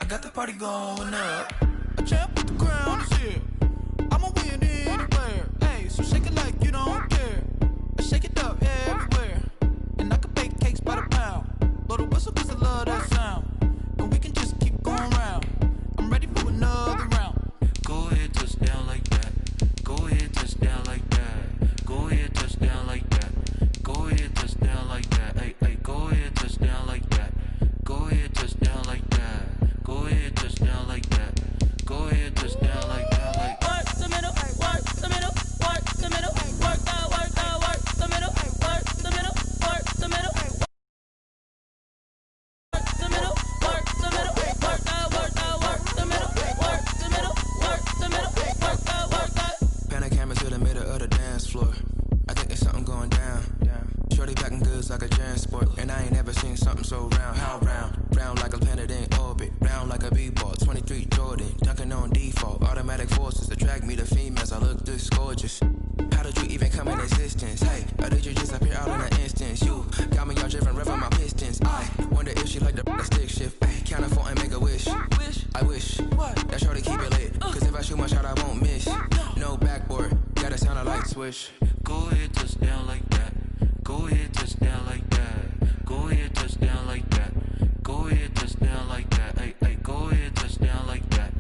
got the party going up. A champ with the crown is here. I'ma win anywhere. Hey, so shake it like you don't care. I shake it up everywhere. And I can bake cakes by the pound. Blow the whistle 'cause I love that sound. And we can just keep going round. I'm ready for another round. Go ahead, touch down like that. Go ahead, touch down like that. Go ahead, touch down like that. Go ahead, touch down like that. Hey, hey, go ahead, touch down like that. Go ahead, touch down like that. Go ahead, touch down like that. Go ahead, touch down like that. Like work the middle, work the middle, work the middle, work that, work the middle, work the middle, work the middle, work the middle, work the middle, work that, work the middle, work the middle, work the middle, work that. Pan the camera to the middle of the dance floor. I think there's something going down. Shorty packing goods like a transport, and I ain't never seen something so round. How round? Round like a planet in orbit, round like a b-ball. 23 Jordan, dunking on default. Automatic forces attract me to females. I look this gorgeous. How did you even come in existence? Hey, or did you just appear out in an instance? You got me all driven, revving my pistons. I wonder if she like the stick shift. Ay, count a 4 and make a wish. I wish that shorty keep it lit, 'cause if I shoot my shot, I won't miss. No backboard, gotta sound a light switch. Go ahead, touch down like that. Go ahead, touch down like that. Go ahead, touch down like that. Go ahead, touch down like that. Hey, hey, go ahead, touch down like that.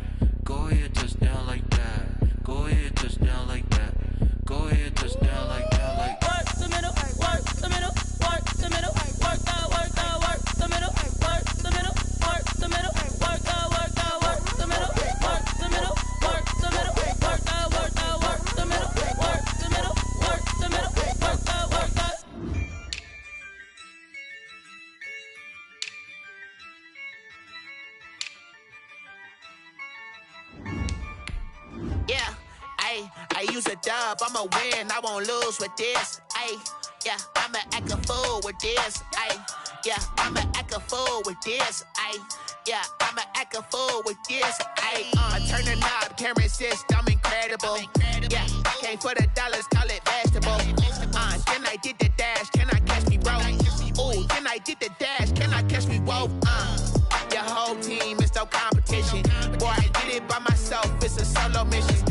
Go ahead, touch down like that. Go ahead, touch down like that. Go ahead, touch down like that. Like work the middle, work the middle, work the middle, work that, work the middle, work the middle, work the middle, work that, work the middle, work the middle, work the middle, work that, work the middle, work the middle, work the middle, work that. Yeah, I use a dub, I'ma win, I won't lose with this. Yeah, I'ma act a fool with this. Yeah, I'ma act a fool with this. Yeah, I'ma act a fool with this. I turn the knob, camera assist, I'm incredible. Yeah, came for the dollars, call it vegetable. Then I did the dash, can I catch me, bro? Ooh, then I did the dash, can I catch me, whoa? Your whole team is no competition. Boy, I did it by myself, it's a solo mission.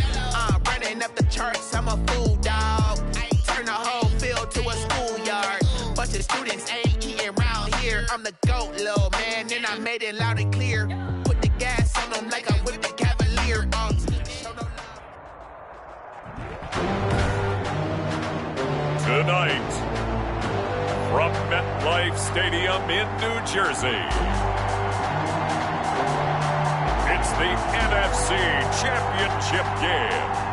Running up the charts, I'm a fool, dog. Turn the whole field to a schoolyard. Bunch of students ain't eating round here. I'm the GOAT, little man, and I made it loud and clear. Put the gas on them like I'm with the Cavalier. Tonight, from MetLife Stadium in New Jersey, it's the NFC Championship game.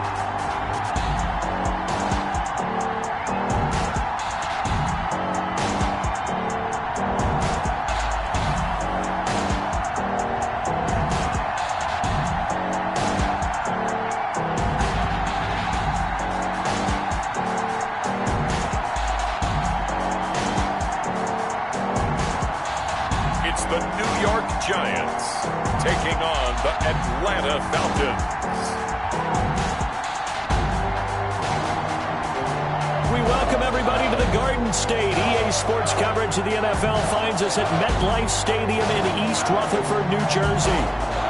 The New York Giants taking on the Atlanta Falcons. We welcome everybody to the Garden State. EA Sports coverage of the NFL finds us at MetLife Stadium in East Rutherford, New Jersey.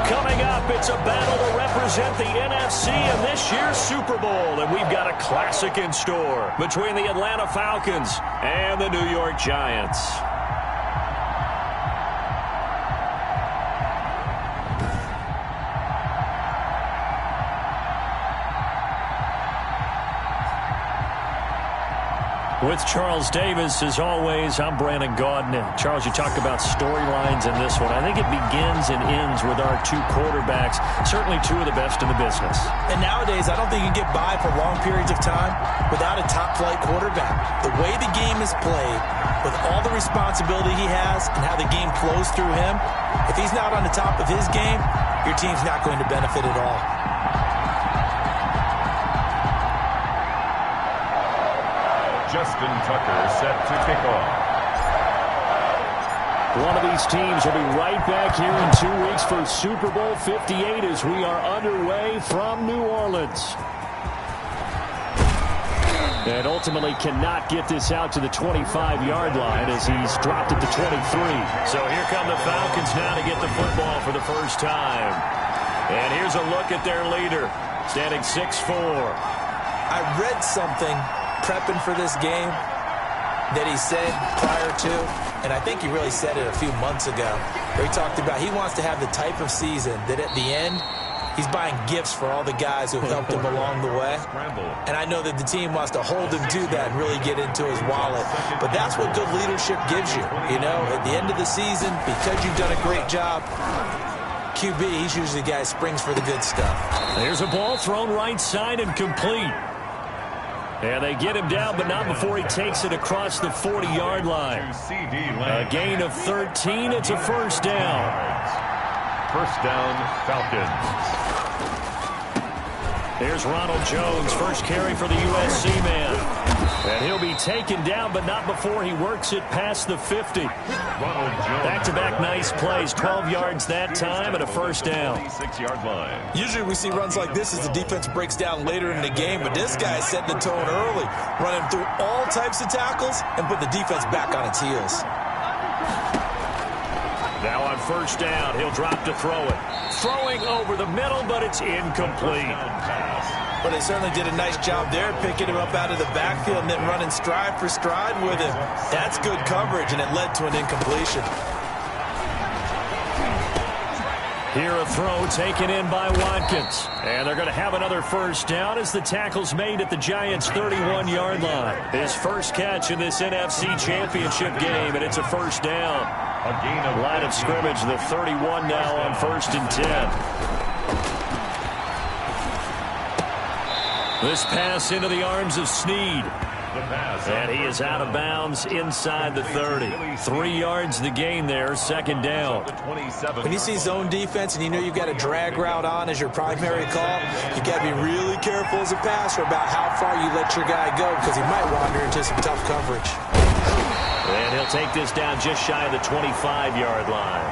Coming up, it's a battle to represent the NFC in this year's Super Bowl, and we've got a classic in store between the Atlanta Falcons and the New York Giants. With Charles Davis, as always, I'm Brandon Gaudin. Charles, you talked about storylines in this one. I think it begins and ends with our two quarterbacks, certainly two of the best in the business. And nowadays, I don't think you can get by for long periods of time without a top-flight quarterback. The way the game is played, with all the responsibility he has and how the game flows through him, if he's not on the top of his game, your team's not going to benefit at all. Justin Tucker set to kick off. One of these teams will be right back here in 2 weeks for Super Bowl 58 as we are underway from New Orleans. And ultimately cannot get this out to the 25-yard line as he's dropped it to 23. So here come the Falcons now to get the football for the first time. And here's a look at their leader, standing 6'4". I read something prepping for this game that he said prior to, and I think he really said it a few months ago, where he talked about he wants to have the type of season that at the end, he's buying gifts for all the guys who have helped him along the way. And I know that the team wants to hold him to that and really get into his wallet. But that's what good leadership gives you. You know, at the end of the season, because you've done a great job, QB, he's usually the guy who springs for the good stuff. There's a ball thrown right side and complete. And they get him down, but not before he takes it across the 40-yard line. A gain of 13. It's a first down. First down, Falcons. Here's Ronald Jones, first carry for the USC man. And he'll be taken down, but not before he works it past the 50. Back-to-back nice plays, 12 yards that time and a first down. 26-yard line. Usually we see runs like this as the defense breaks down later in the game, but this guy set the tone early, running through all types of tackles and put the defense back on its heels. Now on first down, he'll drop to throw it. Throwing over the middle, but it's incomplete. But they certainly did a nice job there, picking him up out of the backfield and then running stride for stride with him. That's good coverage, and it led to an incompletion. Here a throw taken in by Watkins. And they're going to have another first down as the tackle's made at the Giants' 31-yard line. His first catch in this NFC Championship game, and it's a first down. Line of scrimmage, the 31 now on 1st and 10. This pass into the arms of Snead. And he is out of bounds inside the 30. 3 yards the gain there, second down. When you see zone defense and you know you've got a drag route on as your primary call, you got to be really careful as a passer about how far you let your guy go because he might wander into some tough coverage. And he'll take this down just shy of the 25-yard line.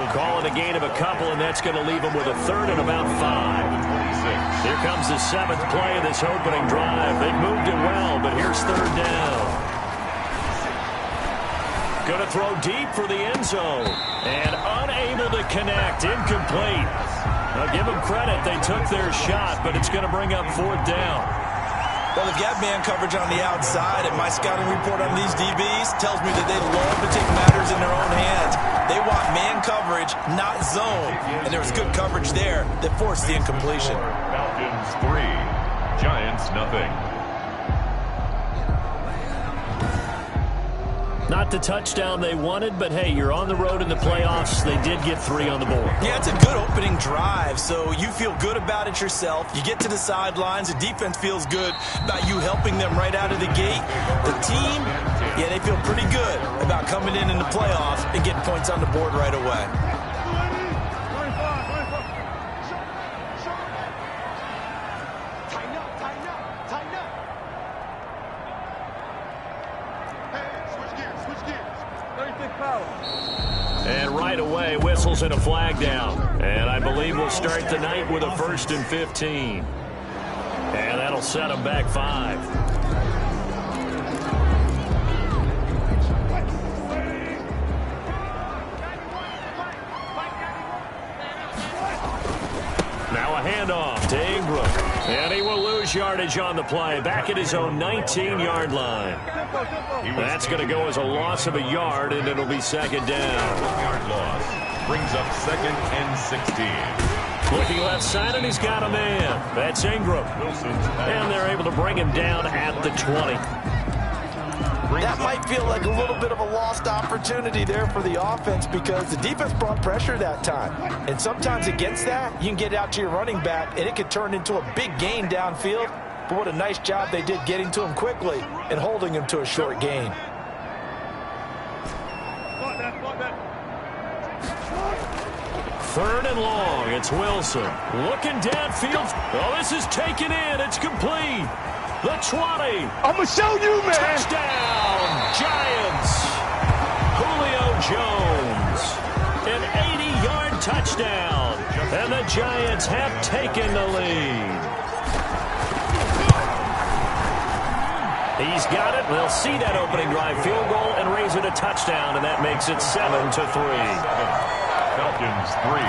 Calling a gain of a couple, and that's going to leave him with a third and about 5. Here comes the 7th play of this opening drive. They moved it well, but here's third down. Going to throw deep for the end zone. And unable to connect. Incomplete. Now give them credit. They took their shot, but it's going to bring up fourth down. Well, they've got man coverage on the outside, and my scouting report on these DBs tells me that they love to take matters in their own hands. They want man coverage, not zone. And there was good coverage there that forced the incompletion. Falcons 3, Giants nothing. Not the touchdown they wanted, but hey, you're on the road in the playoffs. They did get 3 on the board. Yeah, it's a good opening drive, so you feel good about it yourself. You get to the sidelines, the defense feels good about you helping them right out of the gate. The team, yeah, they feel pretty good about coming in the playoffs and getting points on the board right away. And right away, whistles and a flag down. And I believe we'll start the night with a 1st and 15. And that'll set them back 5. Now a handoff to Ingram. And he will lose yardage on the play. Back at his own 19-yard line. That's going to go as a loss of a yard, and it'll be second down. 1-yard loss. Brings up 2nd and 16. Looking left side, and he's got a man. That's Ingram. And they're able to bring him down at the 20. That might feel like a little bit of a lost opportunity there for the offense because the defense brought pressure that time. And sometimes against that, you can get out to your running back, and it could turn into a big gain downfield. But what a nice job they did getting to him quickly and holding him to a short gain. Third and long, it's Wilson. Looking downfield. Oh, this is taken in. It's complete. The 20. I'm going to show you, man. Touchdown, Giants. Julio Jones. An 80-yard touchdown. And the Giants have taken the lead. He's got it. They'll see that opening drive field goal and raise it a touchdown, and that makes it 7-3. Falcons 3.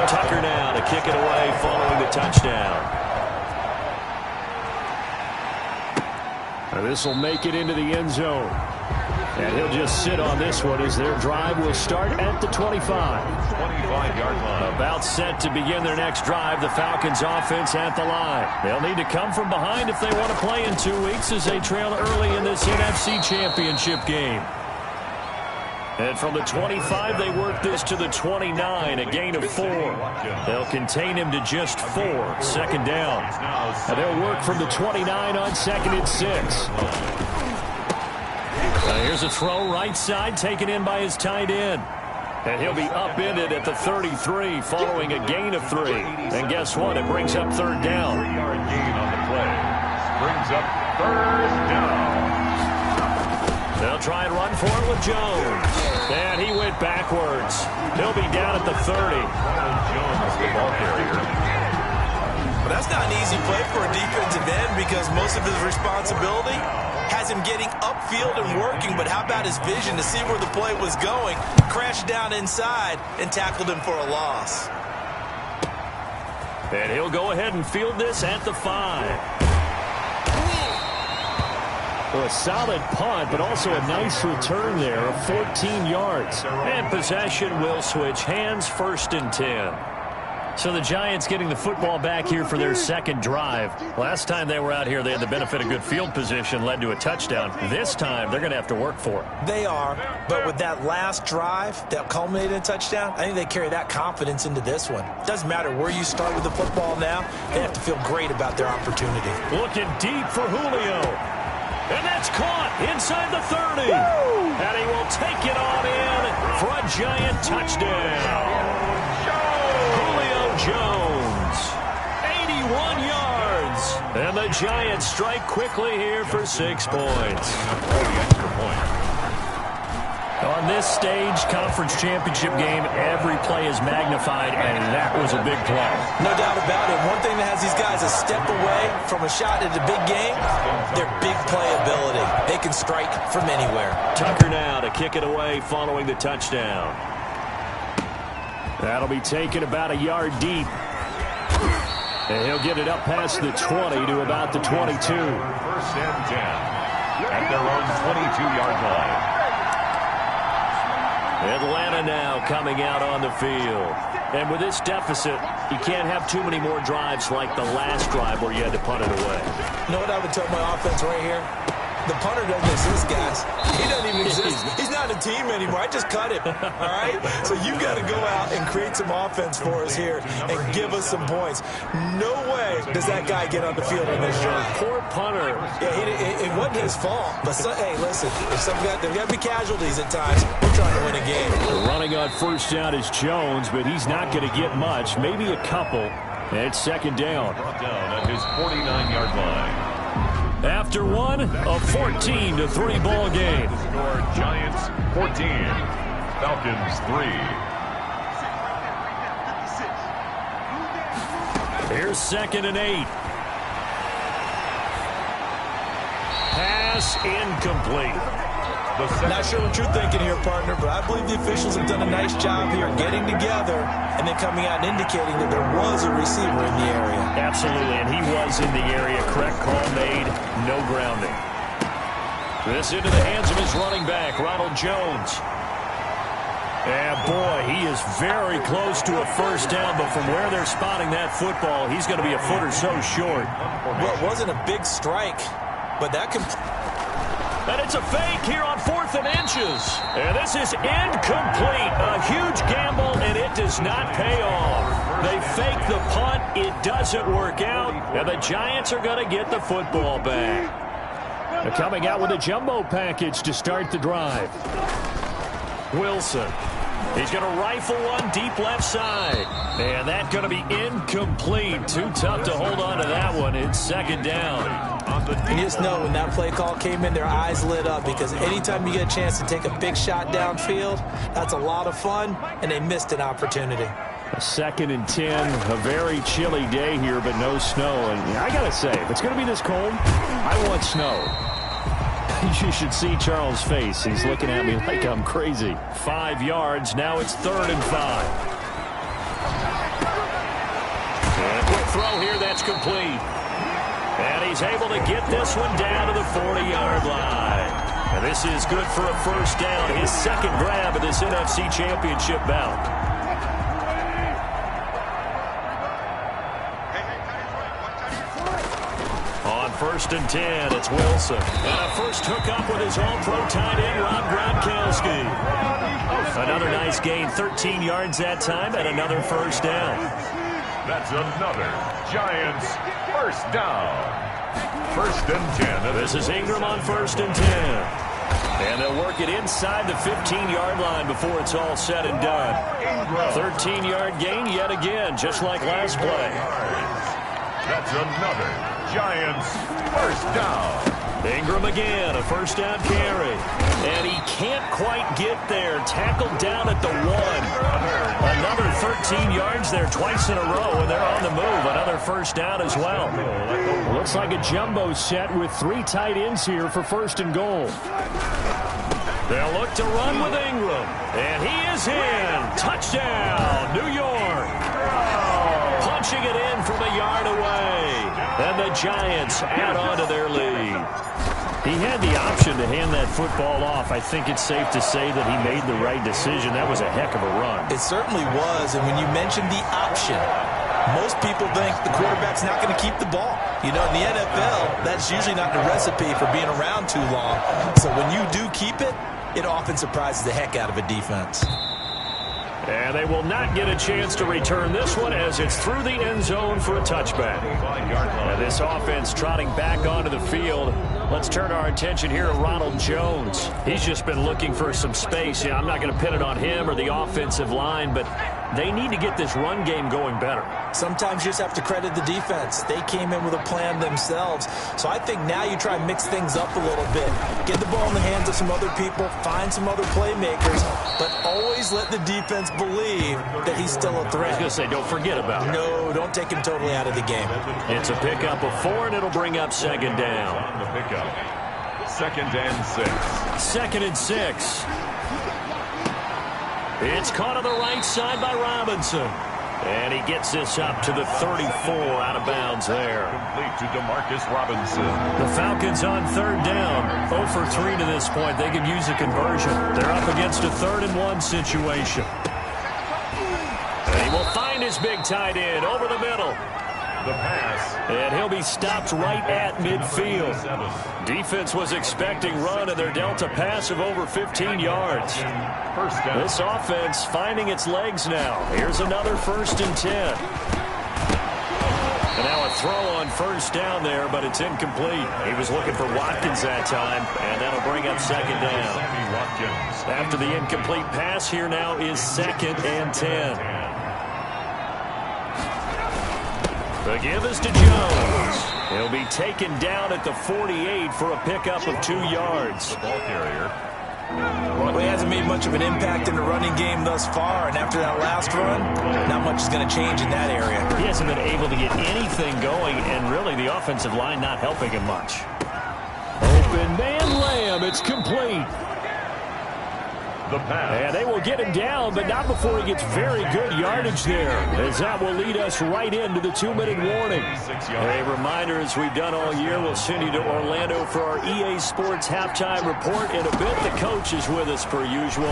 Tucker now to kick it away following the touchdown. This will make it into the end zone. And he'll just sit on this one as their drive will start at the 25. 25-yard line. About set to begin their next drive, the Falcons offense at the line. They'll need to come from behind if they want to play in 2 weeks as they trail early in this NFC Championship game. And from the 25, they work this to the 29, a gain of 4. They'll contain him to just 4, second down. And they'll work from the 29 on 2nd and 6. Here's a throw right side taken in by his tight end. And he'll be upended at the 33 following a gain of 3. And guess what? It brings up 3rd down. 3-yard gain on the play. Brings up 3rd down. They'll try and run for it with Jones. And he went backwards. He'll be down at the 30. Jones, the ball carrier. But that's not an easy play for a defensive end because most of his responsibility has him getting upfield and working. But how about his vision to see where the play was going, crashed down inside, and tackled him for a loss. And he'll go ahead and field this at the 5. A solid punt, but also a nice return there of 14 yards. And possession will switch hands, 1st and 10. So the Giants getting the football back here for their 2nd drive. Last time they were out here, they had the benefit of good field position, led to a touchdown. This time, they're going to have to work for it. They are, but with that last drive that culminated in a touchdown, I think they carry that confidence into this one. Doesn't matter where you start with the football now, they have to feel great about their opportunity. Looking deep for Julio. And that's caught inside the 30. Woo! And he will take it on in for a Giant touchdown. Julio Jones, 81 yards. And the Giants strike quickly here for 6 points. On this stage, conference championship game, every play is magnified, and that was a big play. No doubt about it. One thing that has these guys a step away from a shot at a big game, their big playability. They can strike from anywhere. Tucker now to kick it away following the touchdown. That'll be taken about a yard deep. And he'll get it up past the 20 to about the 22. 1st and 10 at their own 22-yard line. Atlanta now coming out on the field. And with this deficit, you can't have too many more drives like the last drive where you had to punt it away. You know what I would tell my offense right here? The punter doesn't exist, guys. He doesn't even exist. He's not a team anymore. I just cut him, all right? So you've got to go out and create some offense for us here and give us some points. No way does that guy get on the field in this journey. Poor punter. Yeah, it wasn't his fault. But, hey, listen, if there's got to be casualties at times. We're trying to win a game. Running on 1st down is Jones, but he's not going to get much, maybe a couple. And it's 2nd down. Brought down at his 49-yard line. After one, a 14-3 ball game. The score, Giants 14, Falcons 3. Here's 2nd and 8. Pass incomplete. Not sure what you're thinking here, partner, but I believe the officials have done a nice job here getting together and then coming out and indicating that there was a receiver in the area. Absolutely, and he was in the area. Correct call made, no grounding. This into the hands of his running back, Ronald Jones. And boy, he is very close to a 1st down, but from where they're spotting that football, he's going to be a foot or so short. Well, it wasn't a big strike, but that can... And it's a fake here on 4th and inches. And this is incomplete. A huge gamble, and it does not pay off. They fake the punt. It doesn't work out. And the Giants are going to get the football back. They're coming out with a jumbo package to start the drive. Wilson. He's going to rifle one deep left side. And that's going to be incomplete. Too tough to hold on to that one. It's 2nd down. You just know when that play call came in, their eyes lit up because anytime you get a chance to take a big shot downfield, that's a lot of fun, and they missed an opportunity. 2nd and 10, a very chilly day here, but no snow. And I got to say, if it's going to be this cold, I want snow. You should see Charles' face. He's looking at me like I'm crazy. 5 yards. Now it's 3rd and 5. And a quick throw here. That's complete. And he's able to get this one down to the 40-yard line. And this is good for a 1st down. His 2nd grab of this NFC Championship bout. On 1st and 10, it's Wilson. And a first hookup with his all-pro tight end, Rob Gronkowski. Another nice gain, 13 yards that time, and another 1st down. That's another Giants 1st down. 1st and 10. This is Ingram on 1st and 10. And they'll work it inside the 15-yard line before it's all said and done. 13-yard gain yet again, just like last play. That's another Giants 1st down. Ingram again, a 1st down carry. And he can't quite get there. Tackled down at the 1. Another 13 yards there twice in a row, and they're on the move. Another 1st down as well. Looks like a jumbo set with 3 tight ends here for 1st and goal. They'll look to run with Ingram. And he is in. Touchdown, New York. Punching it in from a yard away. And the Giants add on to their lead. He had the option to hand that football off. I think it's safe to say that he made the right decision. That was a heck of a run. It certainly was. And when you mentioned the option, most people think the quarterback's not going to keep the ball. You know, in the NFL, that's usually not the recipe for being around too long. So when you do keep it, it often surprises the heck out of a defense. And they will not get a chance to return this one as it's through the end zone for a touchback. And this offense trotting back onto the field. Let's turn our attention here to Ronald Jones. He's just been looking for some space. Yeah, I'm not going to pin it on him or the offensive line, but they need to get this run game going better. Sometimes you just have to credit the defense. They came in with a plan themselves. So I think now you try and mix things up a little bit. Get the ball in the hands of some other people, find some other playmakers, but always let the defense believe that he's still a threat. I was going to say, don't forget about it. No, don't take him totally out of the game. It's a pickup of 4, and it'll bring up 2nd down. On the pickup. 2nd and 6. 2nd and 6. It's caught on the right side by Robinson. And he gets this up to the 34, out of bounds there. Complete to DeMarcus Robinson. The Falcons on 3rd down. 0 for 3 to this point. They could use a conversion. They're up against a 3rd and 1 situation. And he will find his big tight end over the middle. The pass. And he'll be stopped right at midfield. Defense was expecting run, and their Delta pass of over 15 yards. 1st down. This offense finding its legs now. Here's another 1st and 10. And now a throw on 1st down there, but it's incomplete. He was looking for Watkins that time, and that'll bring up 2nd down. After the incomplete pass, here now is 2nd and 10. The give is to Jones. He'll be taken down at the 48 for a pickup of 2 yards. The ball carrier. Well, he hasn't made much of an impact in the running game thus far, and after that last run, not much is going to change in that area. He hasn't been able to get anything going, and really the offensive line not helping him much. Open man Lamb, it's complete. The pass. And they will get him down, but not before he gets very good yardage there, as that will lead us right into the 2-minute warning. A reminder, as we've done all year, we'll send you to Orlando for our EA Sports halftime report. In a bit, the coach is with us per usual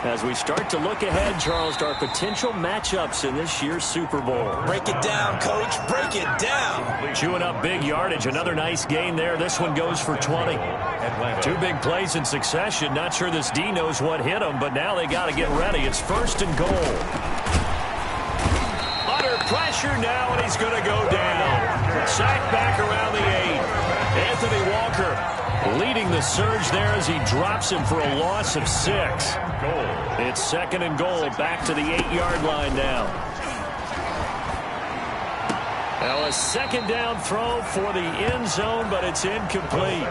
as we start to look ahead, Charles, to our potential matchups in this year's Super Bowl. Break it down, Coach. Break it down. Chewing up big yardage. Another nice gain there. This one goes for 20. 2 big plays in succession. Not sure this D knows what hit him, but now they got to get ready. It's 1st and goal. Under pressure now, and he's going to go down. Sacked back around the 8. Anthony Walker leading the surge there as he drops him for a loss of 6. It's 2nd and goal, back to the 8-yard line now. Now a 2nd down throw for the end zone, but it's incomplete.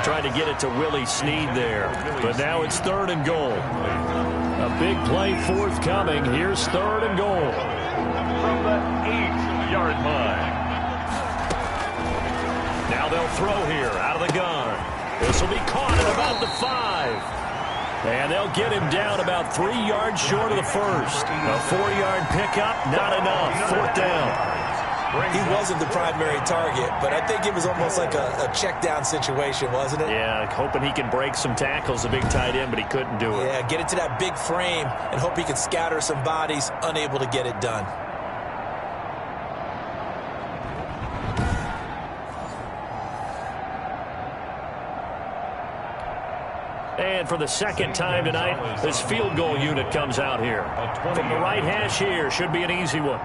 Trying to get it to Willie Snead there, but now it's 3rd and goal. A big play forthcoming. Here's 3rd and goal. From the 8-yard line. Now they'll throw here out of the gun. This will be caught at about the 5. And they'll get him down about 3 yards short of the first. A 4-yard pickup, not enough. 4th down. He wasn't the primary target, but I think it was almost like a check down situation, wasn't it? Yeah, hoping he can break some tackles, a big tight end, but he couldn't do it. Yeah, get it to that big frame and hope he can scatter some bodies, unable to get it done. And for the second time tonight, this field goal unit comes out here. From the right hash here, should be an easy one.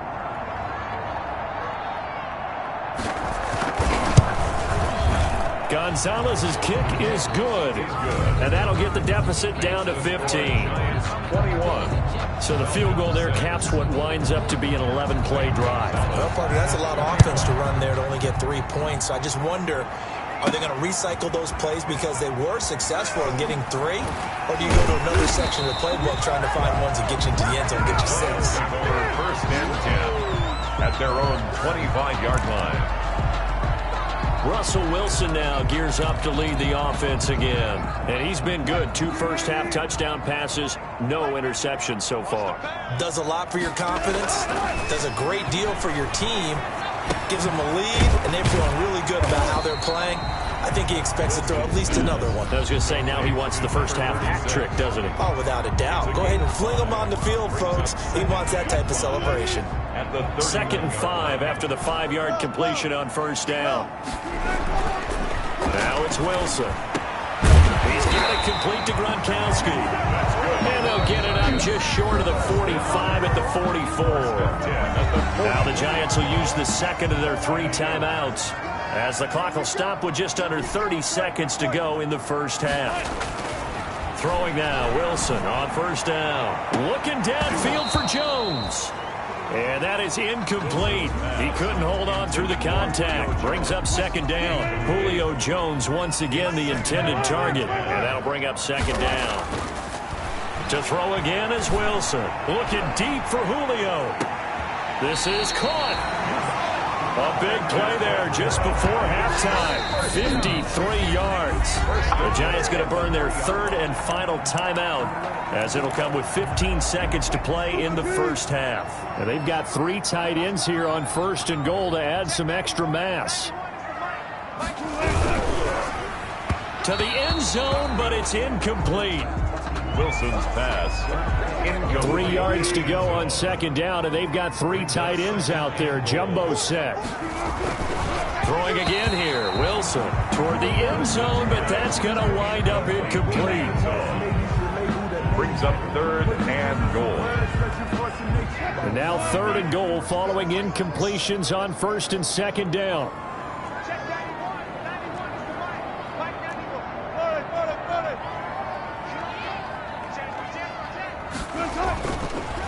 Gonzalez's kick is good. And that'll get the deficit down to 15. 21. So the field goal there caps what winds up to be an 11-play drive. Well, partner, that's a lot of offense to run there to only get 3 points. I just wonder, are they going to recycle those plays because they were successful in getting 3? Or do you go to another section of the playbook trying to find ones that get you into the end zone and get you 6? First and 10 at their own 25-yard line. Russell Wilson now gears up to lead the offense again. And he's been good. 2 first-half touchdown passes, no interceptions so far. Does a lot for your confidence. Does a great deal for your team. Gives them a lead, and they're feeling really good about how they're playing. I think he expects to throw at least another one. I was going to say, now he wants the first-half hat trick, doesn't he? Oh, without a doubt. Go ahead and fling him on the field, folks. He wants that type of celebration. 2nd and 5 after the 5-yard completion on first down. Now it's Wilson. He's got it complete to Gronkowski. And they'll get it up just short of the 45 at the 44. Now the Giants will use the second of their 3 timeouts, as the clock will stop with just under 30 seconds to go in the first half. Throwing now, Wilson on first down. Looking downfield for Jones. And that is incomplete. He couldn't hold on through the contact. Brings up 2nd down. Julio Jones once again the intended target. And that'll bring up 2nd down. To throw again is Wilson. Looking deep for Julio. This is caught. A big play there just before halftime. 53 yards. The Giants going to burn their 3rd and final timeout, as it'll come with 15 seconds to play in the first half. And they've got 3 tight ends here on 1st and goal to add some extra mass. To the end zone, but it's incomplete. Wilson's pass. 3 yards to go on 2nd down, and they've got 3 tight ends out there. Jumbo set. Throwing again here. Wilson toward the end zone, but that's going to wind up incomplete. Brings up 3rd and goal. And now 3rd and goal following incompletions on 1st and 2nd down.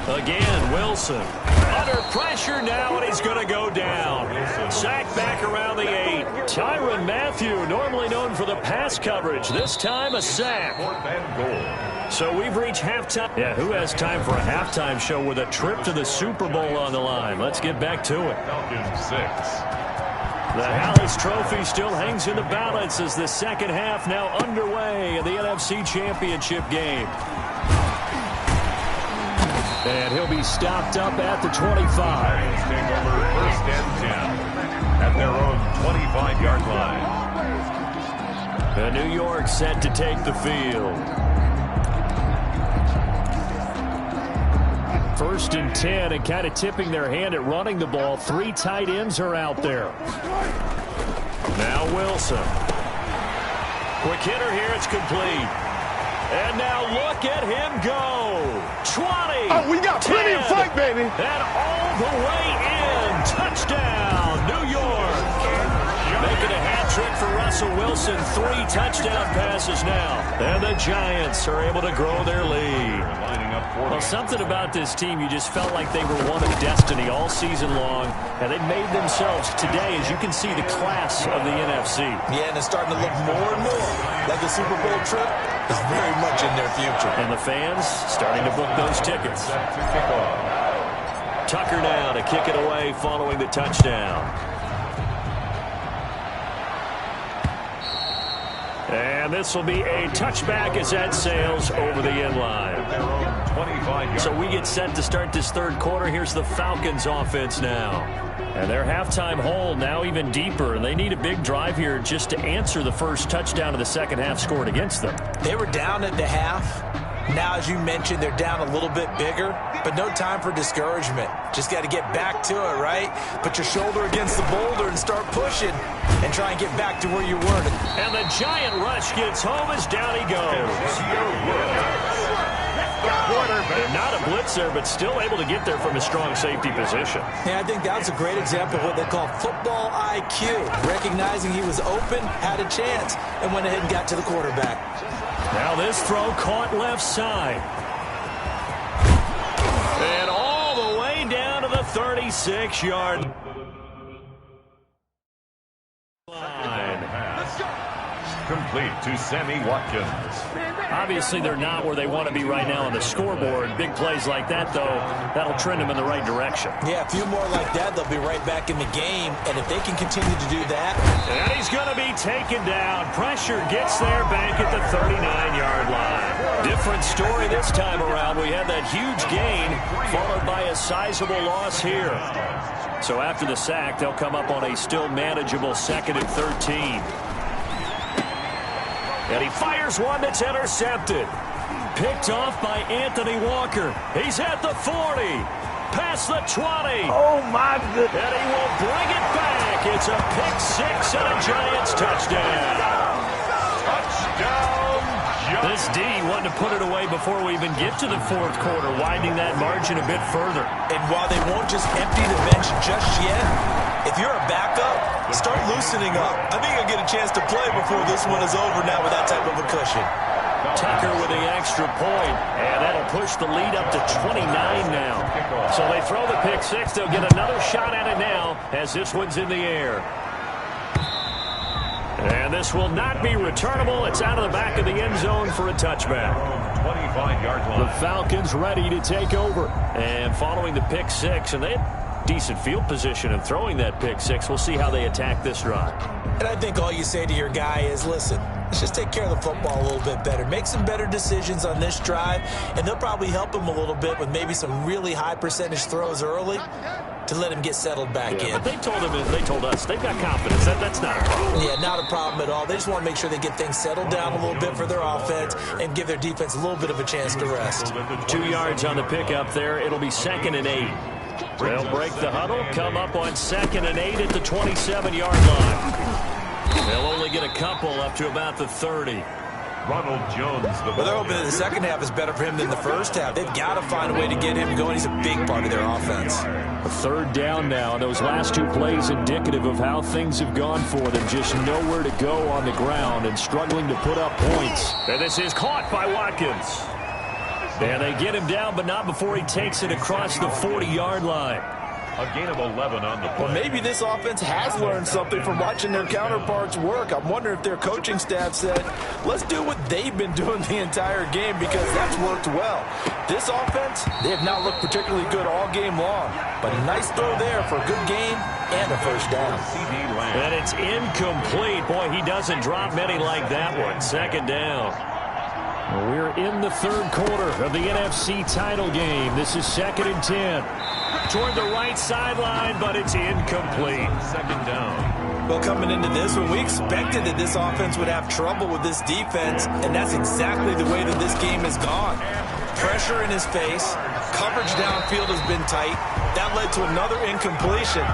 Again, Wilson under pressure now, and he's going to go down. Sacked back around the 8. Tyrann Mathieu, normally known for the pass coverage, this time a sack. 4th and goal. So we've reached halftime. Yeah, who has time for a halftime show with a trip to the Super Bowl on the line? Let's get back to it. Falcons 6. The Hallis Trophy still hangs in the balance as the second half now underway in the NFC Championship game. And he'll be stopped up at the 25. Giants take over 1st and 10 at their own 25-yard line. New York set to take the field. 1st and 10, and kind of tipping their hand at running the ball. 3 tight ends are out there. Now Wilson. Quick hitter here, it's complete. And now look at him go. 20. Oh, we got plenty of fight, baby. And all the way in. Touchdown, New York. Making a hat trick for Russell Wilson. 3 touchdown passes now. And the Giants are able to grow their lead. Lining up Well, something about this team, you just felt like they were one of destiny all season long, and they made themselves today, as you can see, the class of the NFC. Yeah, and it's starting to look more and more like the Super Bowl trip is very much in their future. And the fans starting to book those tickets. Tucker now to kick it away following the touchdown. And this will be a touchback as that sails over the end line. So we get set to start this third quarter. Here's the Falcons offense now. And their halftime hole now even deeper. And they need a big drive here just to answer the first touchdown of the second half scored against them. They were down at the half. Now, as you mentioned, they're down a little bit bigger, but no time for discouragement. Just got to get back to it, right? Put your shoulder against the boulder and start pushing and try and get back to where you were. And the giant rush gets home as down he goes. And not a blitzer, but still able to get there from a strong safety position. Yeah, I think that's a great example of what they call football IQ. Recognizing he was open, had a chance, and went ahead and got to the quarterback. Now this throw caught left side. And all the way down to the 36-yard line. Complete to Sammy Watkins. Obviously, they're not where they want to be right now on the scoreboard. Big plays like that, though, that'll trend them in the right direction. Yeah, a few more like that, they'll be right back in the game. And if they can continue to do that. And he's going to be taken down. Pressure gets there back at the 39-yard line. Different story this time around. We had that huge gain followed by a sizable loss here. So after the sack, they'll come up on a still manageable 2nd and 13. And he fires one that's intercepted. Picked off by Anthony Walker. He's at the 40. Past the 20. Oh, my goodness. And he will bring it back. It's a pick six and a Giants touchdown. Touchdown, Giants. This D wanted to put it away before we even get to the fourth quarter, widening that margin a bit further. And while they won't just empty the bench just yet, if you're a backup, start loosening up. I think you'll get a chance to play before this one is over now with that type of a cushion. Tucker with the extra point, and that'll push the lead up to 29 now. So they throw the pick six. They'll get another shot at it now as this one's in the air. And this will not be returnable. It's out of the back of the end zone for a touchback. 25-yard line. The Falcons ready to take over. And following the pick six, and they had decent field position in throwing that pick six. We'll see how they attack this drive. And I think all you say to your guy is, listen, let's just take care of the football a little bit better. Make some better decisions on this drive, and they'll probably help him a little bit with maybe some really high percentage throws early to let him get settled back in. But they told us, they've got confidence. That's not a problem. Yeah, not a problem at all. They just want to make sure they get things settled down a little bit for their offense and give their defense a little bit of a chance to rest. 2 yards on the pickup there. It'll be 2nd and 8. They'll break the huddle, come up on 2nd and 8 at the 27-yard line. They'll only get a couple up to about the 30. Ronald Jones. Well, they're hoping that the second half is better for him than the first half. They've got to find a way to get him going. He's a big part of their offense. A 3rd down now, and those last 2 plays indicative of how things have gone for them. Just nowhere to go on the ground and struggling to put up points. And this is caught by Watkins. And they get him down, but not before he takes it across the 40-yard line. A gain of 11 on the play. Well, maybe this offense has learned something from watching their counterparts work. I'm wondering if their coaching staff said, let's do what they've been doing the entire game, because that's worked well. This offense, they have not looked particularly good all game long. But a nice throw there for a good gain and a first down. And it's incomplete. Boy, he doesn't drop many like that one. 2nd down. We're in the 3rd quarter of the NFC title game. This is 2nd and 10. Toward the right sideline, but it's incomplete. 2nd down. Well, coming into this one, we expected that this offense would have trouble with this defense, and that's exactly the way that this game has gone. Pressure in his face, coverage downfield has been tight. That led to another incompletion.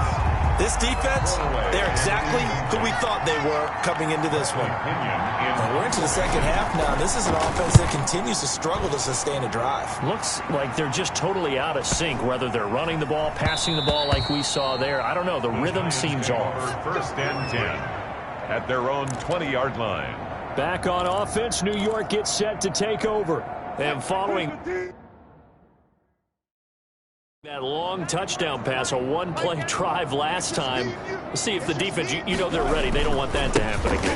This defense, they're exactly who we thought they were coming into this one. And we're into the second half now. This is an offense that continues to struggle to sustain a drive. Looks like they're just totally out of sync, whether they're running the ball, passing the ball like we saw there. I don't know. The rhythm seems off. 1st and 10 at their own 20-yard line. Back on offense, New York gets set to take over. And following That long touchdown pass, a one-play drive last time. Let's see if the defense, you know they're ready. They don't want that to happen again.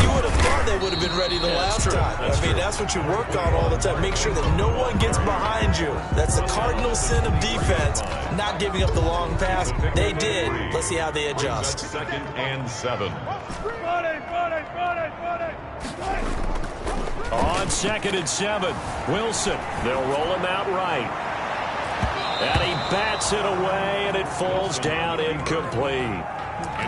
You would have thought they would have been ready the last time. That's what you work on all the time. Make sure that no one gets behind you. That's the cardinal sin of defense, not giving up the long pass. They did. Let's see how they adjust. 2nd and 7. On 2nd and 7, Wilson. They'll roll him out right. And he bats it away, and it falls down incomplete.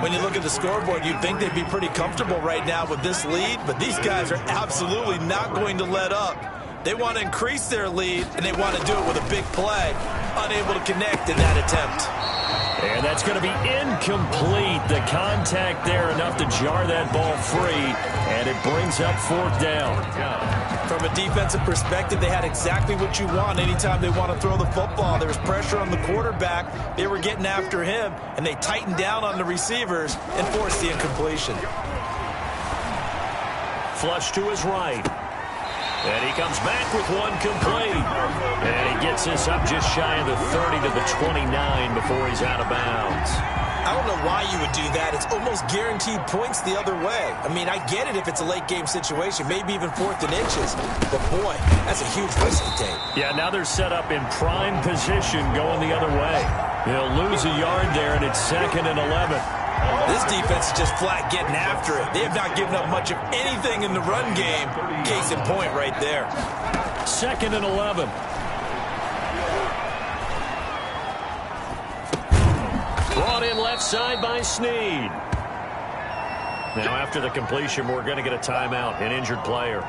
When you look at the scoreboard, you'd think they'd be pretty comfortable right now with this lead, but these guys are absolutely not going to let up. They want to increase their lead, and they want to do it with a big play. Unable to connect in that attempt. And that's going to be incomplete. The contact there enough to jar that ball free, and it brings up 4th down. From a defensive perspective, they had exactly what you want anytime they want to throw the football. There was pressure on the quarterback. They were getting after him, and they tightened down on the receivers and forced the incompletion. Flush to his right. And he comes back with one complete. And he gets this up just shy of the 30 to the 29 before he's out of bounds. I don't know why you would do that. It's almost guaranteed points the other way. I mean, I get it if it's a late-game situation, maybe even 4th and inches. But, boy, that's a huge risk to take. Yeah, now they're set up in prime position going the other way. They'll lose a yard there, and it's 2nd and 11. This defense is just flat getting after it. They have not given up much of anything in the run game. Case in point right there. 2nd and 11. Brought in left side by Snead. Now after the completion, we're going to get a timeout, an injured player.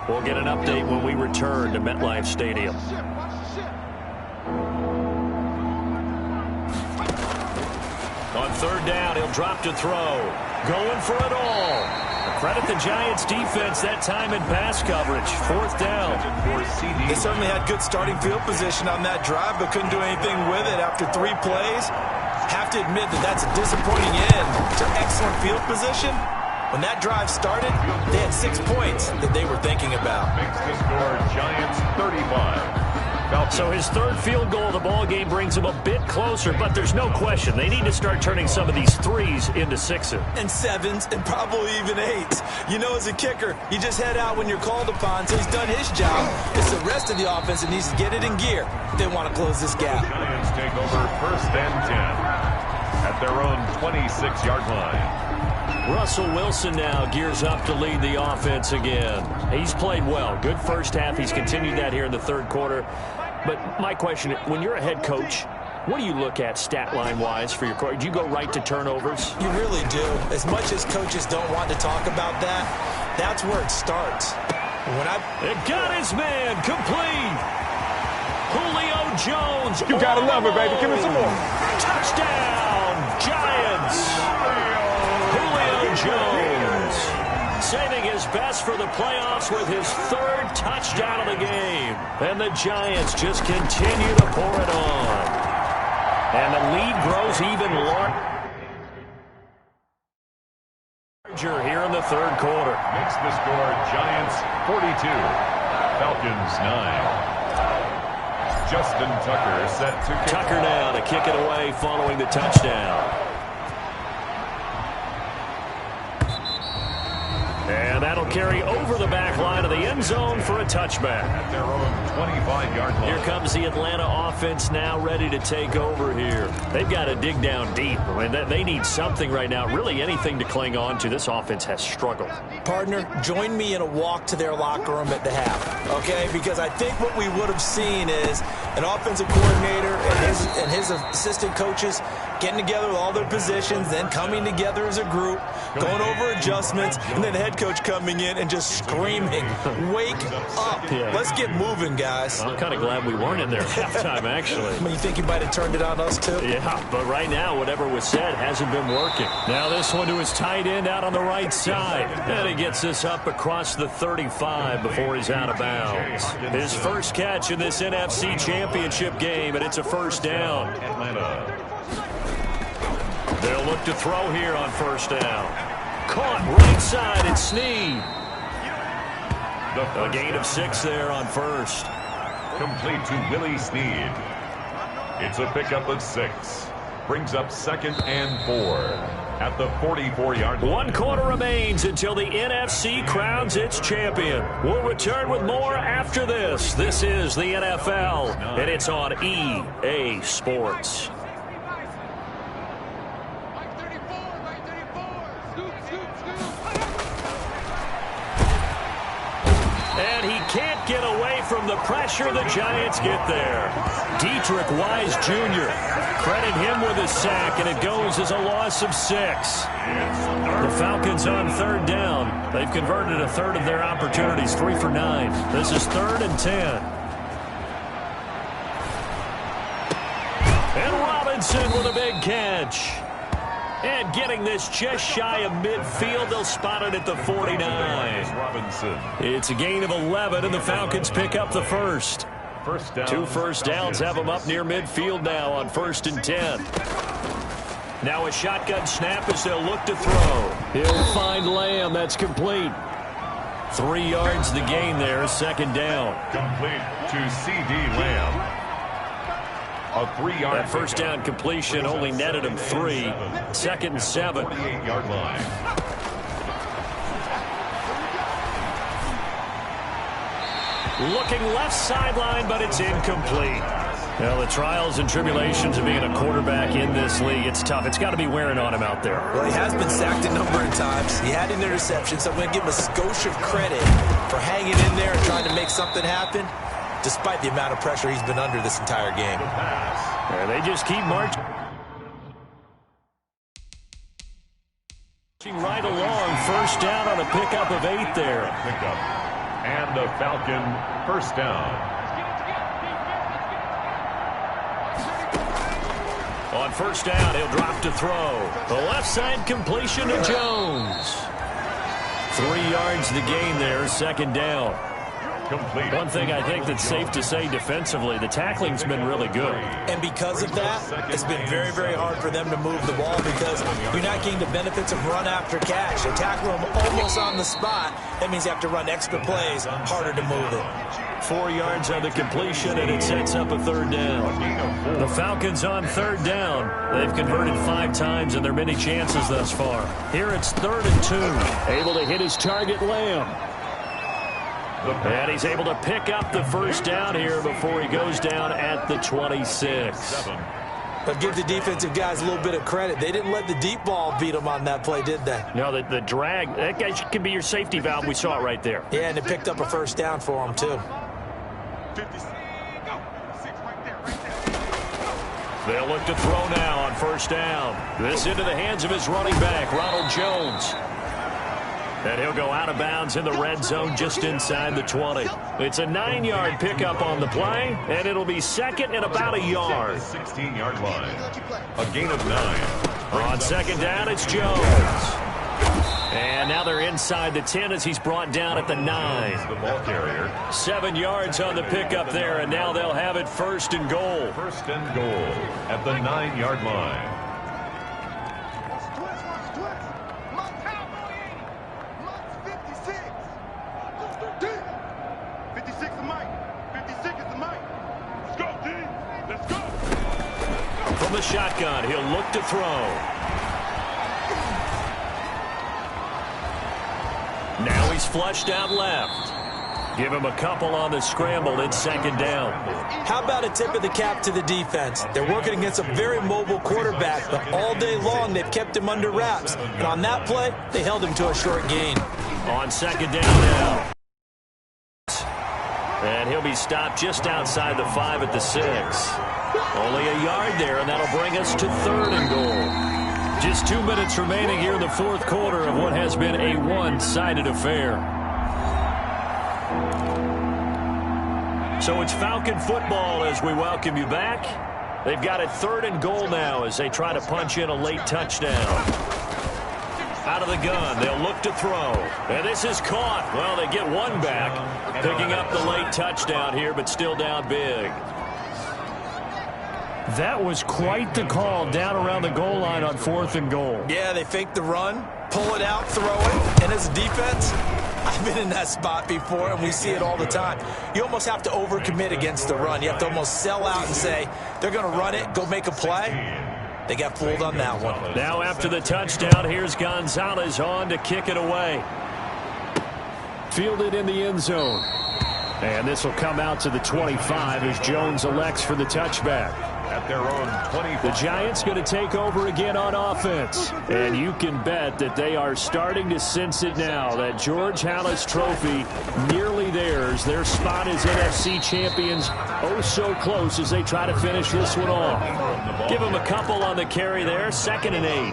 We'll get an update when we return to MetLife Stadium. On 3rd down, he'll drop to throw. Going for it all. Credit the Giants defense that time in pass coverage. 4th down. They certainly had good starting field position on that drive, but couldn't do anything with it after 3 plays. Have to admit that that's a disappointing end to excellent field position. When that drive started, they had 6 points that they were thinking about. Makes the score Giants 35. So his 3rd field goal of the ball game brings him a bit closer, but there's no question they need to start turning some of these 3s into 6s. And 7s, and probably even 8s. You know, as a kicker, you just head out when you're called upon, so he's done his job. It's the rest of the offense that needs to get it in gear if they want to close this gap. Giants take over 1st and 10 at their own 26-yard line. Russell Wilson now gears up to lead the offense again. He's played well. Good first half. He's continued that here in the 3rd quarter. But my question, when you're a head coach, what do you look at stat line-wise for your coach? Do you go right to turnovers? You really do. As much as coaches don't want to talk about that, that's where it starts. It got his man complete. Julio Jones. You gotta love it, baby. Give me some more. Touchdown, Giants. Julio Jones saving his best for the playoffs with his 3rd touchdown of the game. And the Giants just continue to pour it on. And the lead grows even larger here in the 3rd quarter. Makes the score Giants 42, Falcons 9. Justin Tucker set to kick. Tucker now to kick it away following the touchdown. And that'll carry over the back line of the end zone for a touchback. At their own 25-yard line. Here comes the Atlanta offense now ready to take over here. They've got to dig down deep. I mean, they need something right now, really anything to cling on to. This offense has struggled. Partner, join me in a walk to their locker room at the half, okay? Because I think what we would have seen is an offensive coordinator and his assistant coaches getting together with all their positions, then coming together as a group, going over adjustments, and then the head coach coming in and just screaming, wake up. Yeah. Let's get moving, guys. I'm kind of glad we weren't in there at halftime, actually. I mean, you think you might have turned it on us, too? Yeah, but right now, whatever was said hasn't been working. Now this one to his tight end out on the right side. And he gets this up across the 35 before he's out of bounds. His first catch in this NFC Championship game, and it's a 1st down. Atlanta. They'll look to throw here on 1st down. Caught right side, it's Snead. A gain of 6 there on 1st. Complete to Willie Snead. It's a pickup of 6. Brings up 2nd and 4 at the 44-yard line. 1 quarter remains until the NFC crowns its champion. We'll return with more after this. This is the NFL, and it's on EA Sports. And he can't get away from the pressure the Giants get there. Dietrich Wise Jr. Credit him with a sack, and it goes as a loss of 6. The Falcons on 3rd down. They've converted a third of their opportunities, 3 for 9. This is 3rd and 10. And Robinson with a big catch. And getting this just shy of midfield, they'll spot it at the 49. Robinson. It's a gain of 11, and the Falcons pick up the first. 2 first downs have them up near midfield now on 1st and 10. Now a shotgun snap as they'll look to throw. He'll find Lamb. That's complete. 3 yards the gain there, 2nd down. Complete to C.D. Lamb. A 3-yard That first down completion only netted him 3. 2nd and 7. 48-yard line. Looking left sideline, but it's incomplete. Well, the trials and tribulations of being a quarterback in this league, it's tough. It's got to be wearing on him out there. Well, he has been sacked a number of times. He had an interception, so I'm going to give him a skosh of credit for hanging in there and trying to make something happen, despite the amount of pressure he's been under this entire game. And they just keep marching right along. First down on a pickup of 8 there. Pickup. And a Falcon first down. On first down, he'll drop to throw. The left side completion to Jones. 3 yards the gain there, 2nd down. Complete. One thing I think that's safe to say defensively, the tackling's been really good. And because of that, it's been very, very hard for them to move the ball because you're not getting the benefits of run after catch. They tackle them almost on the spot. That means you have to run extra plays, harder to move it. 4 yards on the completion, and it sets up a 3rd down. The Falcons on 3rd down. They've converted 5 times in their many chances thus far. Here it's 3rd and 2. Able to hit his target, Lamb. And he's able to pick up the first down here before he goes down at the 26. But give the defensive guys a little bit of credit. They didn't let the deep ball beat them on that play, did they? No, the drag, that guy can be your safety valve. We saw it right there. Yeah, and it picked up a first down for him, too. They'll look to throw now on first down. This into the hands of his running back, Ronald Jones. And he'll go out of bounds in the red zone just inside the 20. It's a 9-yard pickup on the play, and it'll be 2nd and about a yard. 16-yard line. A gain of 9. On 2nd down, it's Jones. And now they're inside the 10 as he's brought down at the 9. The ball carrier. 7 yards on the pickup there, and now they'll have it 1st and goal. 1st and goal at the 9-yard line. From the shotgun, he'll look to throw. Now he's flushed out left. Give him a couple on the scramble. It's 2nd down. How about a tip of the cap to the defense? They're working against a very mobile quarterback, but all day long they've kept him under wraps. And on that play, they held him to a short gain. On 2nd down now. And he'll be stopped just outside the 5 at the 6. Only a yard there, and that'll bring us to 3rd and goal. Just 2 minutes remaining here in the 4th quarter of what has been a one-sided affair. So it's Falcon football as we welcome you back. They've got it 3rd and goal now as they try to punch in a late touchdown. Out of the gun, they'll look to throw. And this is caught. Well, they get one back, picking up the late touchdown here, but still down big. That was quite the call down around the goal line on 4th and goal. Yeah, they fake the run, pull it out, throw it, and as a defense, I've been in that spot before, and we see it all the time. You almost have to overcommit against the run. You have to almost sell out and say, they're going to run it, go make a play. They got fooled on that one. Now after the touchdown, here's Gonzalez on to kick it away. Fielded in the end zone. And this will come out to the 25 as Jones elects for the touchback. At their own 25. The Giants going to take over again on offense. And you can bet that they are starting to sense it now. That George Halas trophy nearly theirs. Their spot as NFC champions oh so close as they try to finish this one off. Give them a couple on the carry there. 2nd and 8.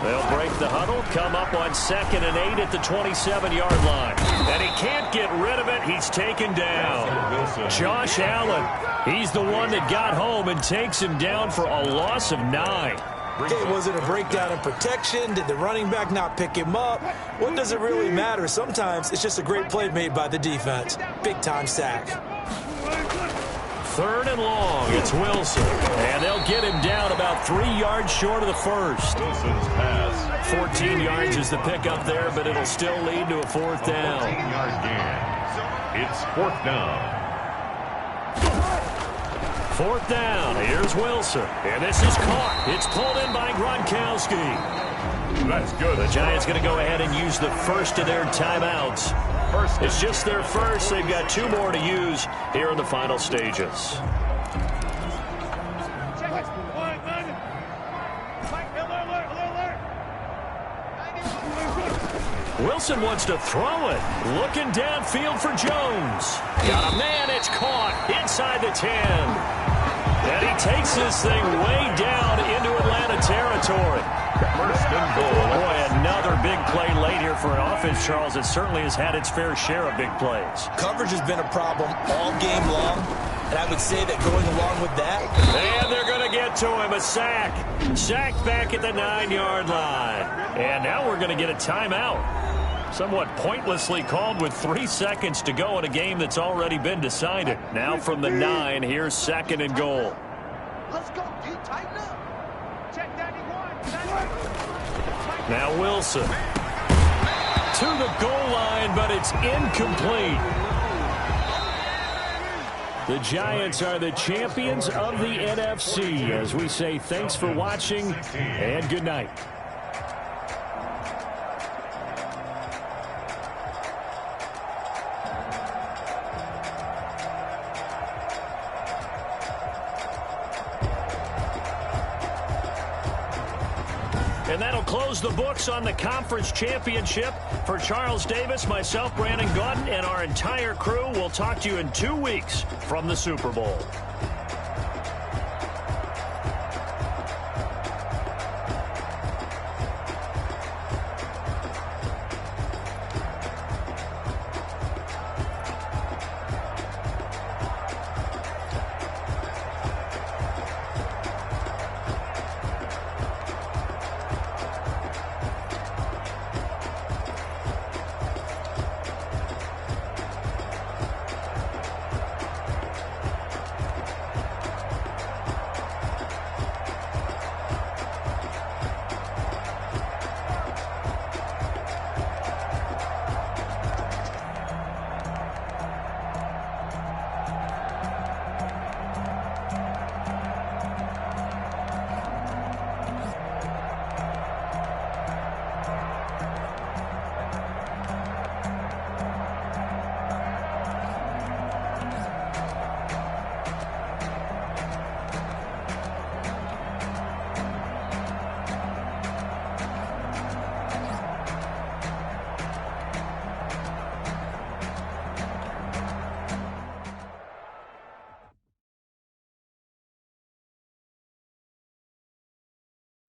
They'll break the huddle. Come up on 2nd and 8 at the 27-yard line. And he can't get rid of it. He's taken down. Josh Allen. He's the one that got home and takes him down for a loss of 9. Okay, was it a breakdown in protection? Did the running back not pick him up? What does it really matter? Sometimes it's just a great play made by the defense. Big-time sack. 3rd and long. It's Wilson. And they'll get him down about 3 yards short of the first. Wilson's pass. 14 yards is the pickup there, but it'll still lead to a 4th down. 14-yard gain. It's 4th down. 4th down. Here's Wilson. And this is caught. It's pulled in by Gronkowski. That's good. The Giants going to go ahead and use the first of their timeouts. It's just their first. They've got 2 more to use here in the final stages. Wilson wants to throw it. Looking downfield for Jones. Got a man. It's caught inside the 10. And he takes this thing way down into Atlanta territory. First and goal. Boy, another big play late here for an offense, Charles, that certainly has had its fair share of big plays. Coverage has been a problem all game long, and I would say that going along with that. And they're going to get to him. A sack. Sacked back at the 9-yard line. And now we're going to get a timeout. Somewhat pointlessly called with 3 seconds to go in a game that's already been decided. Now from the 9, here's 2nd and goal. Let's go, D. Tighten up. Check 91. Now Wilson. To the goal line, but it's incomplete. The Giants are the champions of the NFC. As we say, thanks for watching and good night. And that'll close the books on the conference championship. For Charles Davis, myself, Brandon Gaudin, and our entire crew, we'll talk to you in 2 weeks from the Super Bowl.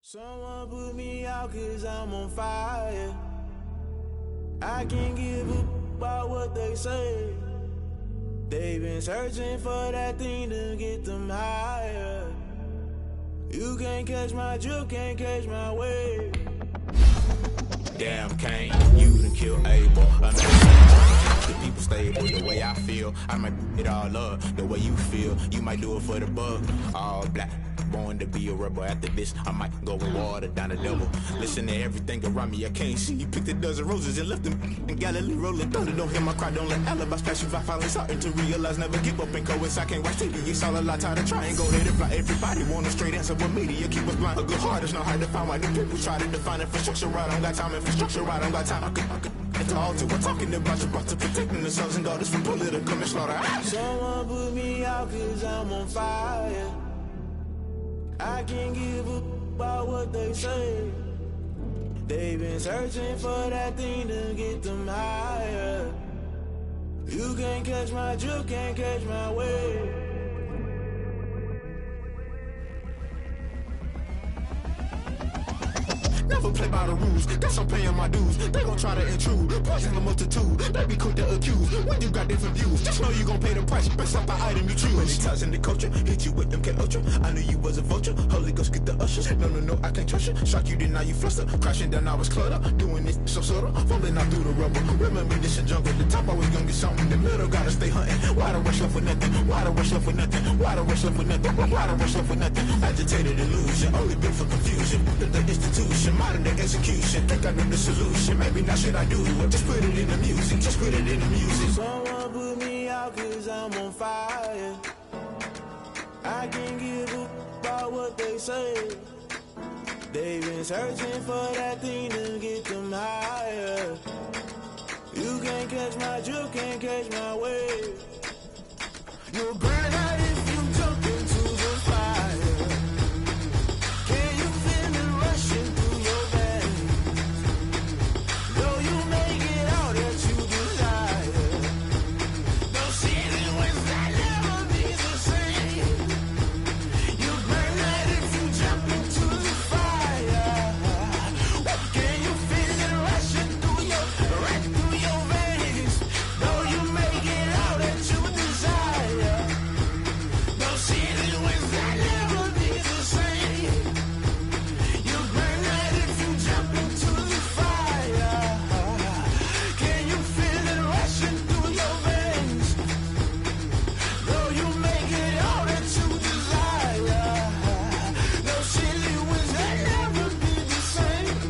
Someone put me out 'cause I'm on fire. I can't give a about what they say. They've been searching for that thing to get them higher. You can't catch my drift, can't catch my wave. Damn, Kane, you done killed Abel. The people stable the way I feel. I might it all up the way you feel. You might do it for the buck. All black. born to be a rebel. After this, I might go and water down the devil. Listen to everything around me, I can't see. He picked a dozen roses and left them in Galilee rolling thunder. Don't hear my cry, don't let alibis pass you. I finally starting to realize, never give up and coincide. Can't watch TV, it's all a lot, tired of trying. Go ahead and fly. Everybody want a straight answer, but media keep us blind. A good heart is not hard to find. Why do people try to define infrastructure right? I don't got time, infrastructure right, I don't got time. I could at the altar, we're talking about you, brought to protecting the sons and daughters from political manslaughter. Someone put me out cause I'm on fire. I can't give up about what they say. They've been searching for that thing to get them higher. You can't catch my drift, can't catch my wave. Never play by the rules, guess I'm paying my dues. They gon' try to intrude, poison the multitude. They be quick to accuse, when you got different views. Just know you gon' pay the price, based off the item you choose. Many times in the culture, hit you with them MK Ultra. I knew you was a vulture, Holy Ghost get the ushers. No, I can't trust you. Shock you, then now you fluster. Crashing down, I was cluttered. Doing this so subtle, falling out through the rubble. Remember this a jungle, the top I was gonna get something. The middle gotta stay hunting. Why the rush left for nothing? Why the rush left for nothing? Why the rush left for nothing? Why the rush left for nothing? Agitated illusion, only built for confusion. The institution, modern day execution. Think I know the solution. Maybe not should I do it? Just put it in the music. Just put it in the music. Someone put me out cause I'm on fire. I can't give up about what they say. They've been searching for that thing to get them higher. You can't catch my drift, can't catch my wave. You'll burn out if you jump into the fire. Can you feel it rushing through your veins? Though you may get out that you desire. No ceiling when that never be the same. You burn out if you jump into the fire. Can you feel it rushing through your veins? Though you may get out that you desire. No ceiling when that never be the same. You burn out if you jump into the fire. Can you feel it rushing through your veins? Though you may get out that you desire. No ceiling when that never be the same.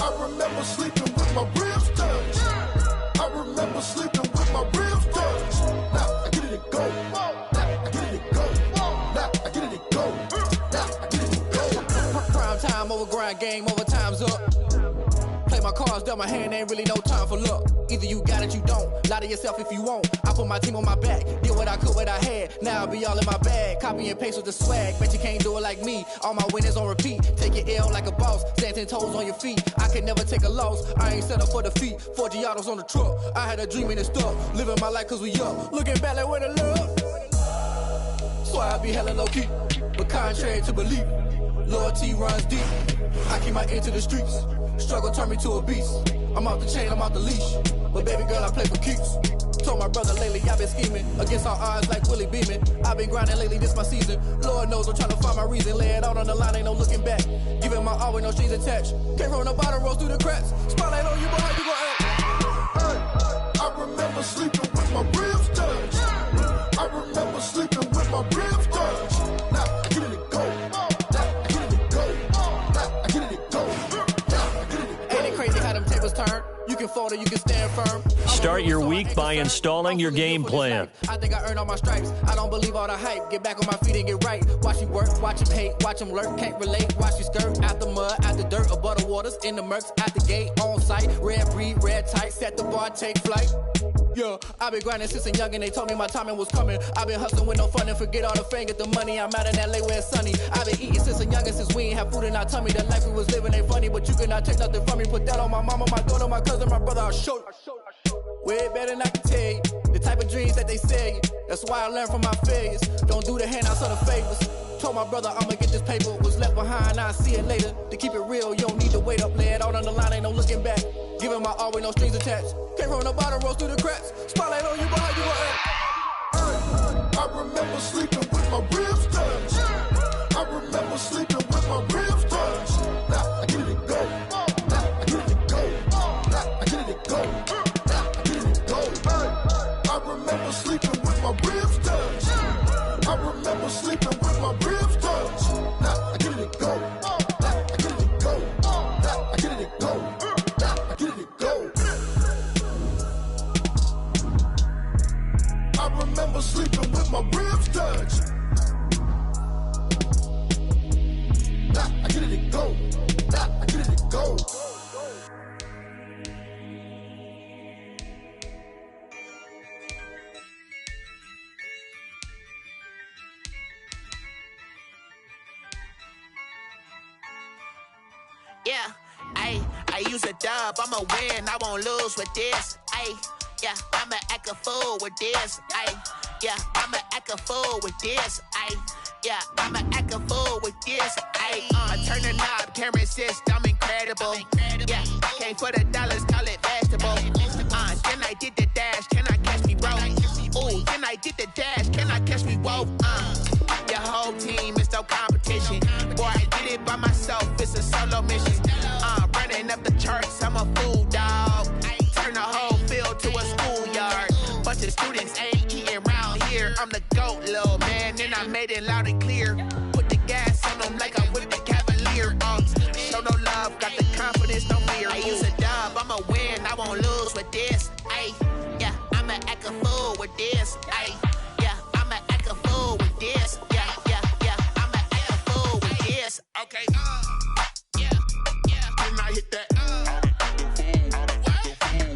I remember sleeping with my ribs touched. I remember sleeping with my ribs touched. Now I get it to go. Now I get it to go. Now I get it to go. Now I get it to go. Prime time over grind game, over time's up. Play my cards, dealt my hand, ain't really no time for luck. Either you got it, you don't. Lie to yourself if you won't. I put my team on my back, did what I could, what I had. Now I be all in my bag, copy and paste with the swag. Bet you can't do it like me. All my winners on repeat. Take your L like a boss, stand 10 toes on your feet. I can never take a loss. I ain't set up for defeat. 4 Giottos on the truck. I had a dream and it stuck. Living my life cause we up. Looking back like where the love. So I be hella low key, but contrary to belief, loyalty runs deep. I keep my ear to the streets. Struggle turned me to a beast. I'm off the chain, I'm off the leash. But baby girl, I play for keeps. Told my brother lately, I've been scheming against all odds like Willie Beeman. I've been grinding lately, this my season. Lord knows I'm trying to find my reason. Lay it out on the line, ain't no looking back. Giving my all with no strings attached. Can't roll no bottle, rolls through the cracks. Spotlight on you, but how you gon' act? I remember sleeping with my ribs touched. I remember sleeping with my ribs touched. Now I get it to go. Now I get it to go. Now I get it to go. Now I get it to go. Ain't it crazy how them tables turn? You can fold or you can stand firm. Start your week by installing your game plan. I think I earned all my stripes. I don't believe all the hype. Get back on my feet and get right. Watch him work, watch him hate, watch him lurk. Can't relate, watch his skirt. Out the mud, out the dirt, above the waters, in the murks, out the gate, on site. Red breed, red tight, set the bar, take flight. Yeah, I've been grinding since a young and they told me my timing was coming. I've been hustling with no fun and forget all the fame, get the money. I'm out in LA where it's sunny. I've been eating since a young and since we ain't have food in our tummy. The life we was living ain't funny, but you cannot take nothing from me. Put that on my mama, my daughter, my cousin, my brother, I'll show you. Way better than I can tell you. The type of dreams that they say it. That's why I learned from my failures. Don't do the handouts or the favors. Told my brother I'ma get this paper. Was left behind, I'll see it later. To keep it real, you don't need to wait up. Lay it out on the line, ain't no looking back. Giving my all with no strings attached. Came from the bottom, rose through the cracks. Spotlight on you, but how you gon' act? I remember sleeping with my ribs touched. I remember sleeping with my ribs touched. Now I get it go. Now I get it go. Now I get it go. Now I get it go. I remember sleeping with my ribs touched. I remember sleeping with my ribs touched. Now I get it go. Now I get it go. Now I get it go. Now I get it go. I remember sleeping with my ribs touched. Now I get it go. Now I get it go. Yeah, I use a dub, I'ma win, I won't lose with this. Yeah, I'ma act a fool with this. Yeah, I'ma act a fool with this. Yeah, I'ma act a fool with this. Turn the knob, camera assist, I'm incredible. Yeah, came for the dollars, call it vegetable. Then I did the dash, can I catch me, bro? Ooh, then I did the dash, can I catch me, whoa? Your whole team is no competition. Boy, I did it by myself, it's a solo mission. Running up the charts, I'm a fool, dog. Turn the whole field to a schoolyard. Bunch of students ain't eating round here. I'm the GOAT, little man, and I made it loud and clear. Put the gas on them like I'm with the Cavalier. Show no love, got the confidence, no fear. I use a dub, I'ma win, I won't lose with this. Yeah, I'ma act a fool with this. Yeah, I'ma act a fool with this. Yeah, I'ma act a fool with this. Okay, yeah, can I hit that?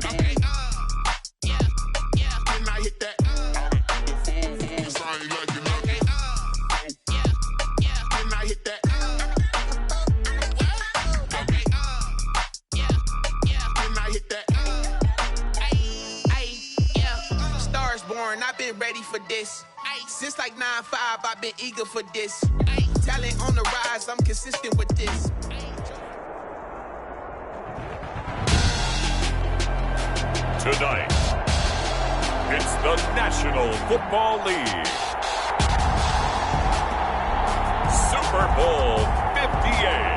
Okay, yeah, can I hit that? Cause I ain't like it, okay, yeah, can I hit that? Okay, yeah, can I hit that? Yeah, stars born, I've been ready for this. Since like 9-5, I've been eager for this. Talent on the rise, I'm consistent with this. Tonight, it's the National Football League. Super Bowl 58.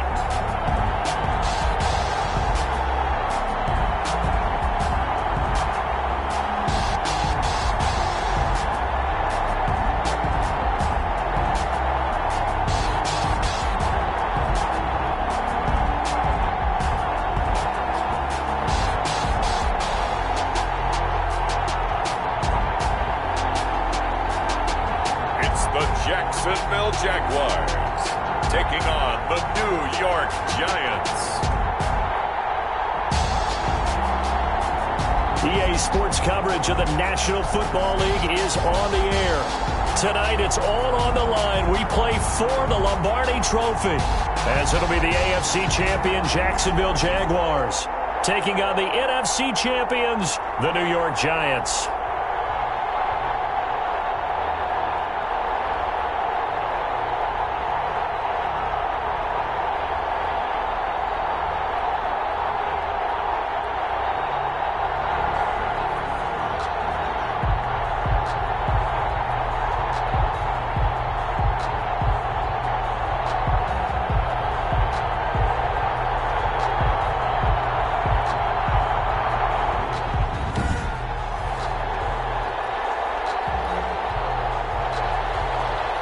Jacksonville Jaguars taking on the New York Giants. EA Sports coverage of the National Football League is on the air. Tonight, it's all on the line. We play for the Lombardi Trophy, as it'll be the AFC champion Jacksonville Jaguars taking on the NFC champions, the New York Giants.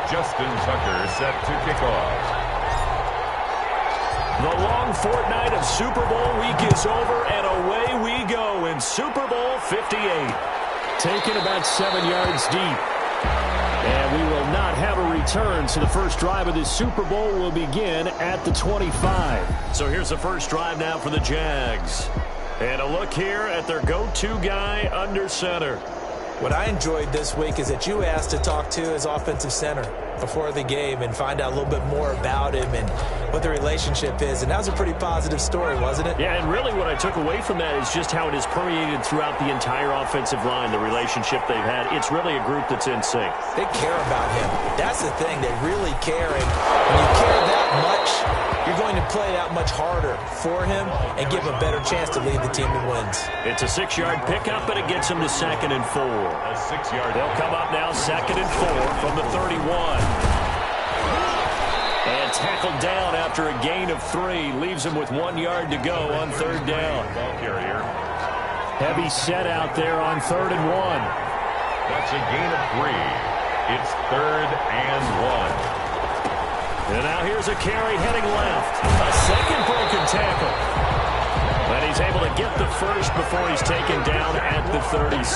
Justin Tucker set to kick off. The long fortnight of Super Bowl week is over, and away we go in Super Bowl 58. Taken about 7 yards deep. And we will not have a return, so the first drive of this Super Bowl will begin at the 25. So here's the first drive now for the Jags. And a look here at their go-to guy under center. What I enjoyed this week is that you asked to talk to his offensive center before the game and find out a little bit more about him and what the relationship is. And that was a pretty positive story, wasn't it? Yeah, and really what I took away from that is just how it has permeated throughout the entire offensive line, the relationship they've had. It's really a group that's in sync. They care about him. That's the thing. They really care. And when you care that much, you're going to play that much harder for him and give him a better chance to lead the team to wins. It's a 6-yard pickup, and it gets him to 2nd and 4. A 6-yard. They'll come up now 2nd and 4 from the 31. And tackled down after a gain of 3. Leaves him with 1 yard to go on 3rd down. Ball carrier. Heavy set out there on 3rd and 1. That's a gain of 3. It's 3rd and 1. And now here's a carry heading left. A second broken tackle. And he's able to get the first before he's taken down at the 36.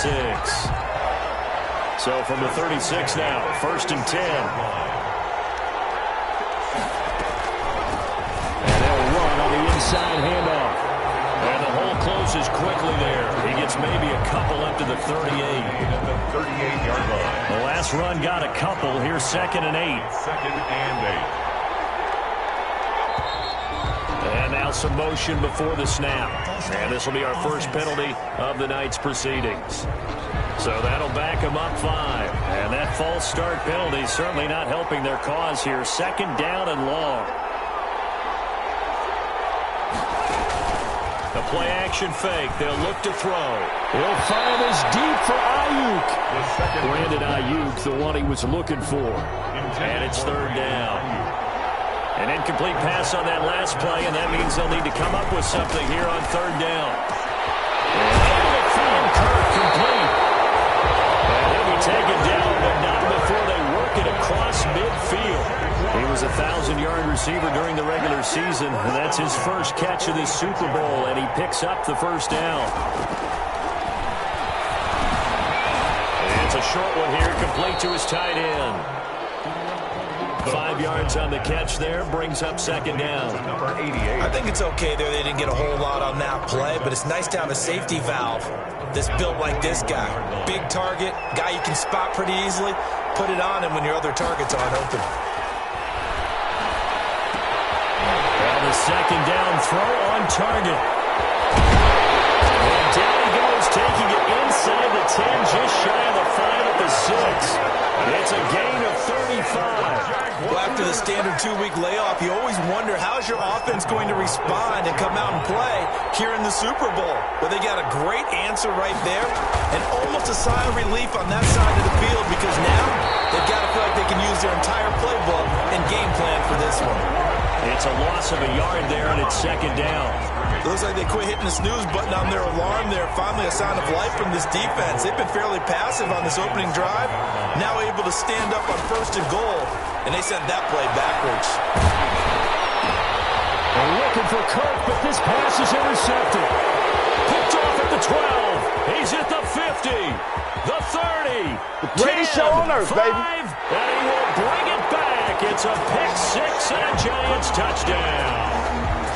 So from the 36 now, 1st and 10. And they'll run on the inside handoff. And the hole closes quickly there. He gets maybe a couple up to the 38. At the 38-yard line. The last run got a couple. Here's 2nd and 8. 2nd and 8. And now some motion before the snap. And this will be our first penalty of the night's proceedings. So that'll back him up 5. And that false start penalty certainly not helping their cause here. 2nd down and long. The play-action fake. They'll look to throw. He'll fire this deep for Ayuk. Brandon Ayuk, the one he was looking for. And it's 3rd down. An incomplete pass on that last play, and that means they'll need to come up with something here on 3rd down. And able to find Kirk complete. And he'll be taken down, but not before they work it across midfield. He was a 1,000-yard receiver during the regular season, and that's his first catch of this Super Bowl, and he picks up the 1st down. And it's a short one here, complete to his tight end. 5 yards on the catch there, brings up 2nd down. Number 88. I think it's okay there. They didn't get a whole lot on that play, but it's nice to have a safety valve that's built like this guy. Big target, guy you can spot pretty easily. Put it on him when your other targets aren't open. And the 2nd down throw on target. And down he goes, taking it inside the 10, just shy of the 5 at the 6. It's a gain of 35. Well, after the standard 2-week layoff, you always wonder how's your offense going to respond and come out and play here in the Super Bowl. Well, they got a great answer right there and almost a sigh of relief on that side of the field because now they've got to feel like they can use their entire playbook and game plan for this one. It's a loss of a yard there, and it's 2nd down. It looks like they quit hitting the snooze button on their alarm there. Finally a sign of life from this defense. They've been fairly passive on this opening drive. Now able to stand up on 1st and goal. And they sent that play backwards. They're looking for Kirk, but this pass is intercepted. Picked off at the 12. He's at the 50. The 30. Ready, 10, show on earth, 5, baby. And he will bring it back. It's a pick 6 and a Giants touchdown.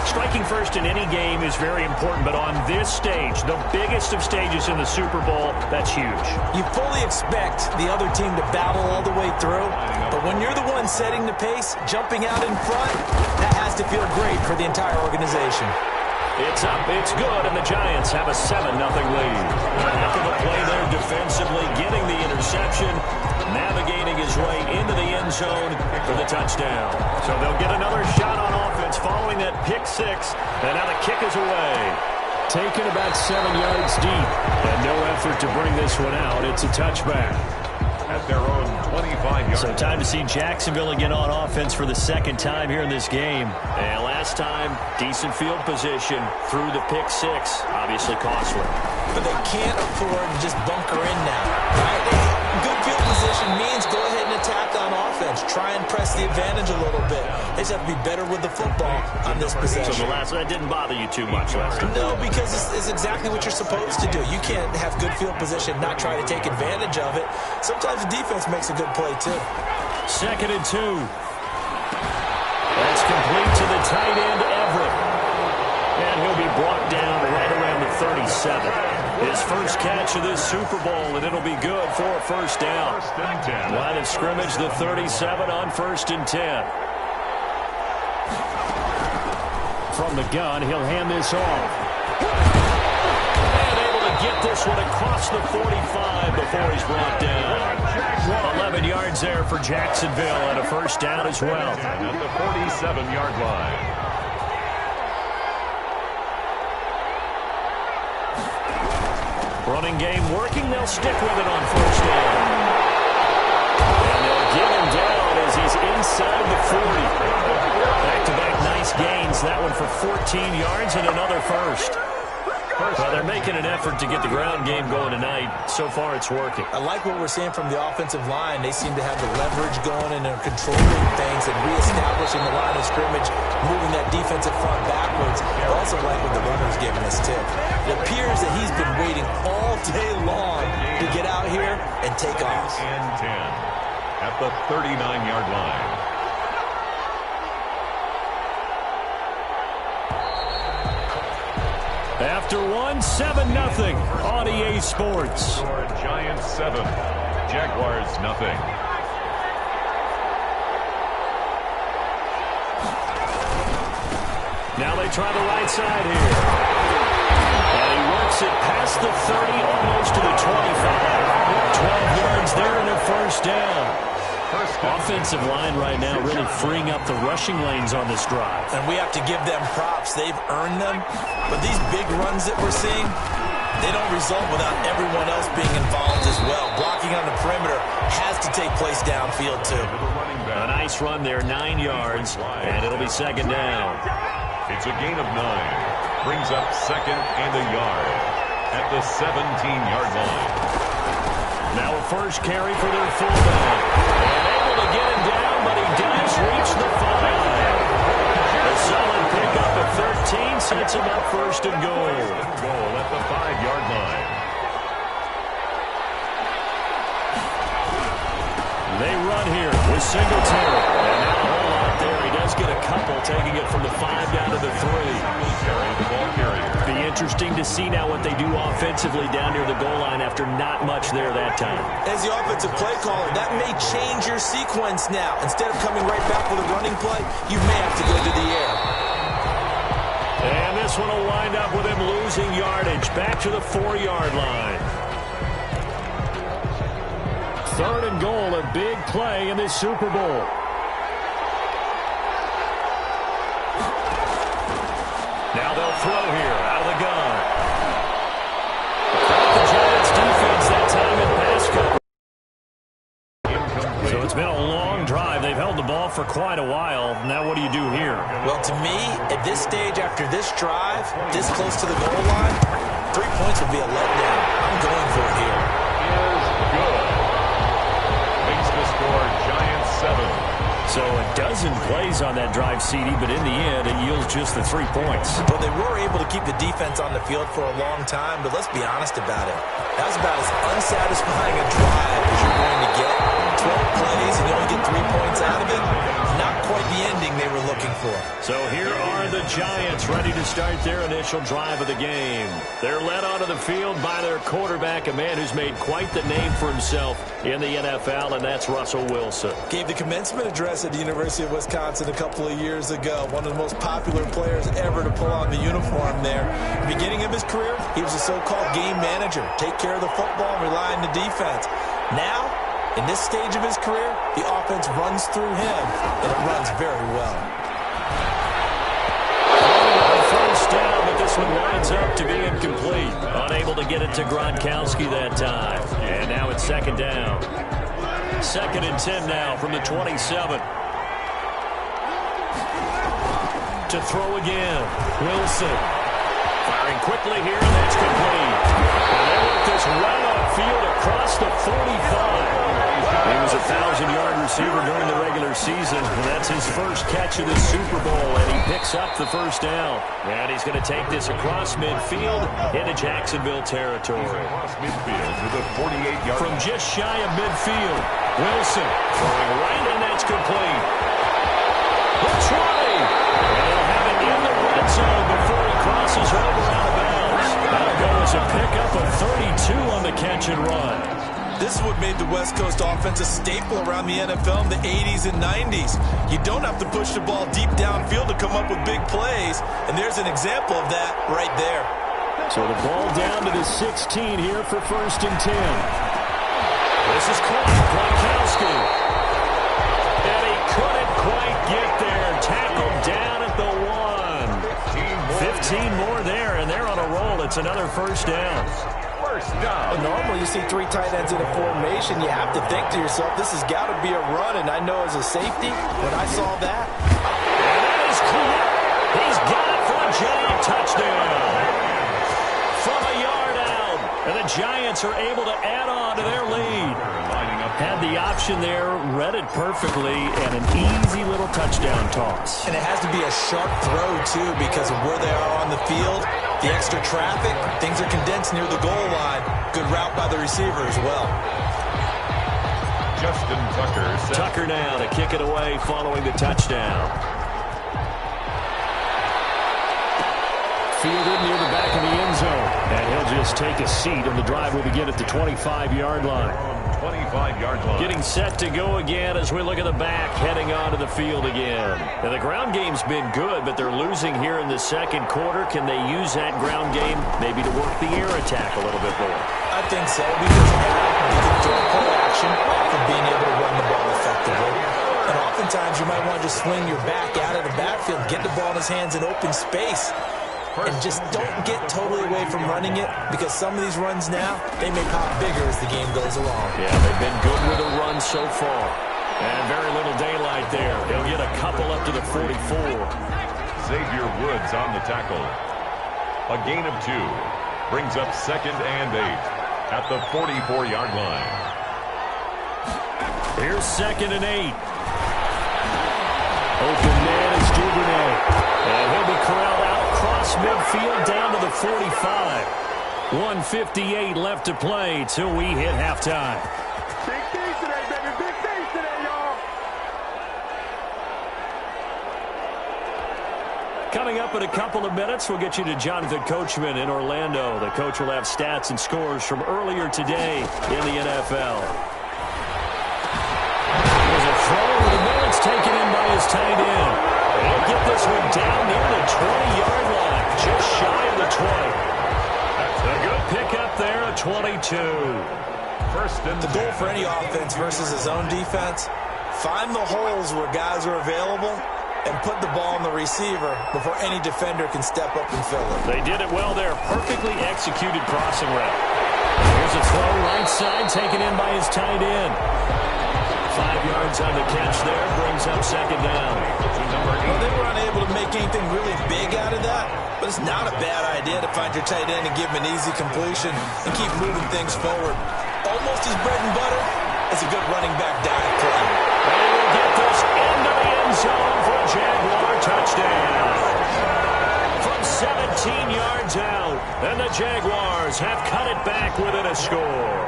Striking first in any game is very important, but on this stage, the biggest of stages in the Super Bowl, that's huge. You fully expect the other team to battle all the way through, but when you're the one setting the pace, jumping out in front, that has to feel great for the entire organization. It's up, it's good, and the Giants have a 7-0 lead. Heck of a play there defensively, getting the interception, navigating his way into the end zone for the touchdown. So they'll get another shot on offense following that pick 6, and now the kick is away. Taken about 7 yards deep, and no effort to bring this one out. It's a touchback. At their own 25-yard. So time to see Jacksonville again on offense for the 2nd time here in this game. And last time, decent field position through the pick 6, obviously costly. But they can't afford to just bunker in now. Right? Good field position means go ahead and attack on offense. Try and press the advantage a little bit. They just have to be better with the football on this possession. So the last that didn't bother you too much last time? No, because it's exactly what you're supposed to do. You can't have good field position, not try to take advantage of it. Sometimes the defense makes a good play, too. 2nd and 2. That's complete to the tight end, Everett. And he'll be brought down right around the 37. His first catch of this Super Bowl, and it'll be good for a 1st down. 1st and 10. Line of scrimmage, the 37 on 1st and 10. From the gun, he'll hand this off. And able to get this one across the 45 before he's brought down. 11 yards there for Jacksonville and a first down as well. At the 47-yard line. Running game working. They'll stick with it on first down. And they'll get him down as he's inside the 40. Back-to-back nice gains. That one for 14 yards and another first. Well, they're making an effort to get the ground game going tonight. So far, it's working. I like what we're seeing from the offensive line. They seem to have the leverage going and they're controlling things and reestablishing the line of scrimmage, moving that defensive front backwards. I also like what the runner's giving us, too. It appears that he's been waiting all day long to get out here and take off. And 10 at the 39-yard line. After one, 7-0 on EA Sports. Giants 7, Jaguars nothing. Now they try the right side here. And he works it past the 30, almost to the 25. 12 yards there and a first down. Offensive line right now really freeing up the rushing lanes on this drive. And we have to give them props. They've earned them. But these big runs that we're seeing, they don't result without everyone else being involved as well. Blocking on the perimeter has to take place downfield, too. A nice run there, 9 yards, and it'll be second down. It's a gain of 9. Brings up second and a yard at the 17-yard line. Now a first carry for their fullback. And able to get him down, but he does reach the 5. A solid pickup at 13 sets him up first and goal. Goal at the 5-yard line. They run here with Singletary. And now a whole lot there. He does get a couple, taking it from the 5 down to the 3. The ball carrier. Be interesting to see now what they do offensively down near the goal line after not much there that time. As the offensive play caller, that may change your sequence now. Instead of coming right back with a running play, you may have to go to the air. And this one will wind up with him losing yardage back to the 4-yard line. Third and goal, a big play in this Super Bowl. Now they'll throw here out of the gun. The Giants defense that time in pass coverage. So it's been a long drive. They've held the ball for quite a while. Now what do you do here? Well, to me, at this stage after this drive, this close to the goal line, 3 points would be a letdown. I'm going for it here. Is good. Makes the score Giants 7. So a dozen plays on that drive, CD, but in the end, it yields just the 3 points. Well, they were able to keep the defense on the field for a long time, but let's be honest about it. That was about as unsatisfying a drive as you're going to get. 12 plays and you only get 3 points out of it. Not quite the ending they were looking for. So here are the Giants ready to start their initial drive of the game. They're led onto the field by their quarterback, a man who's made quite the name for himself in the NFL, and that's Russell Wilson. Gave the commencement address at the University of Wisconsin a couple of years ago. One of the most popular players ever to pull on the uniform there. Beginning of his career, he was a so-called game manager. Take care of the football and rely on the defense. Now, in this stage of his career, the offense runs through him, and it runs very well. First down, but this one winds up to be incomplete. Unable to get it to Gronkowski that time. And now it's second down. Second and 10 now from the 27. To throw again. Wilson. Firing quickly here, and that's complete. And they work this right upfield across the 45. He was a 1,000-yard receiver during the regular season, and that's his first catch of the Super Bowl, and he picks up the first down. And he's going to take this across midfield into Jacksonville territory. Across midfield to the 48-yard From just shy of midfield, Wilson throwing right, and that's complete. Looks right, and he'll have it in the red zone before he crosses over out of bounds. That'll go as a pickup of 32 on the catch and run. This is what made the West Coast offense a staple around the NFL in the 80s and 90s. You don't have to push the ball deep downfield to come up with big plays, and there's an example of that right there. So the ball down to the 16 here for 1st and 10. This is Gronkowski. And he couldn't quite get there. Tackled down at the 1. 15 more there, and they're on a roll. It's another 1st down. Well, normally you see 3 tight ends in a formation. You have to think to yourself, this has got to be a run. And I know as a safety, when I saw that. And that is clear. He's got it for a giant touchdown. From a yard out. And the Giants are able to add on to their lead. Had the option there, read it perfectly, and an easy little touchdown toss. And it has to be a sharp throw, too, because of where they are on the field. The extra traffic, things are condensed near the goal line. Good route by the receiver as well. Justin Tucker. Tucker now to kick it away following the touchdown. Fielded near the back of the end zone. And he'll just take a seat, and the drive will begin at the 25-yard line. 25-yard line. Getting set to go again as we look at the back, heading onto the field again. And the ground game's been good, but they're losing here in the second quarter. Can they use that ground game maybe to work the air attack a little bit more? I think so, because now you can throw play action off of being able to run the ball effectively. And oftentimes you might want to just swing your back out of the backfield, get the ball in his hands in open space. And just don't get totally away from running it, because some of these runs now, they may pop bigger as the game goes along. Yeah, they've been good with a run so far. And very little daylight there. They'll get a couple up to the 44. Xavier Woods on the tackle. A gain of 2. Brings up 2nd and 8 at the 44-yard line. Here's 2nd and 8. Open man is Duvernay. And he'll be corralled out across midfield down to the 45. 1:58 left to play till we hit halftime. Big things today, baby. Big things today, y'all. Coming up in a couple of minutes, we'll get you to Jonathan Coachman in Orlando. The coach will have stats and scores from earlier today in the NFL. There's a throw over the middle. It's taken in by his tight end. He'll get this one down near the 20-yard line, just shy of the 20. That's a good pickup there, a 22. The goal for any offense versus his own defense, find the holes where guys are available and put the ball on the receiver before any defender can step up and fill it. They did it well there. Perfectly executed crossing route. Here's a throw right side, taken in by his tight end. 5 yards on the catch there, brings up 2nd down. Well, they were unable to make anything really big out of that, but it's not a bad idea to find your tight end and give him an easy completion and keep moving things forward. Almost his bread and butter is a good running back dive play. And we'll get this into the end zone for a Jaguar touchdown. From 17 yards out, and the Jaguars have cut it back within a score.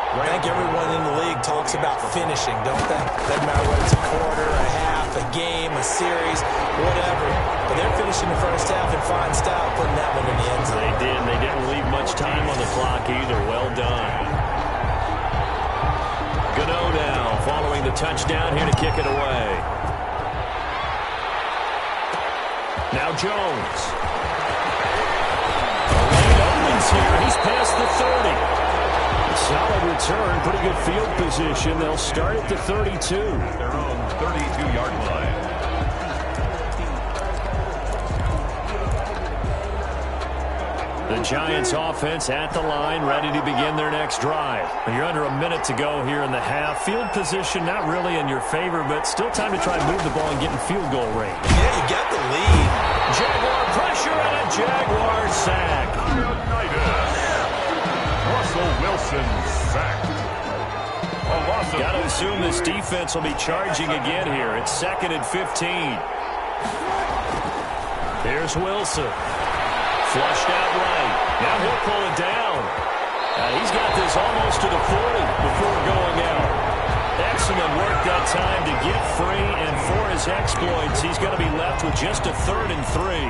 I think everyone in the league talks about finishing, don't they? Doesn't matter whether it's a quarter, a half, a game, a series, whatever. But they're finishing the first half in fine style, putting that one in the end zone. They did. They didn't leave much time on the clock either. Well done. Gano now following the touchdown here to kick it away. Now Jones. Lane opens here. He's past the 30. Solid return, pretty good field position. They'll start at the 32. Their own 32-yard line. The Giants offense at the line, ready to begin their next drive. You're under a minute to go here in the half. Field position not really in your favor, but still time to try and move the ball and get in field goal range. Yeah, you got the lead. Jaguar pressure and a Jaguar sack. Russell Wilson sacked. Got to assume this defense will be charging again here. It's 2nd and 15. Here's Wilson. Flushed out right. Now he'll pull it down. He's got this almost to the 40 before going out. Excellent work that time to get free, and for his exploits, he's going to be left with just a 3rd and 3.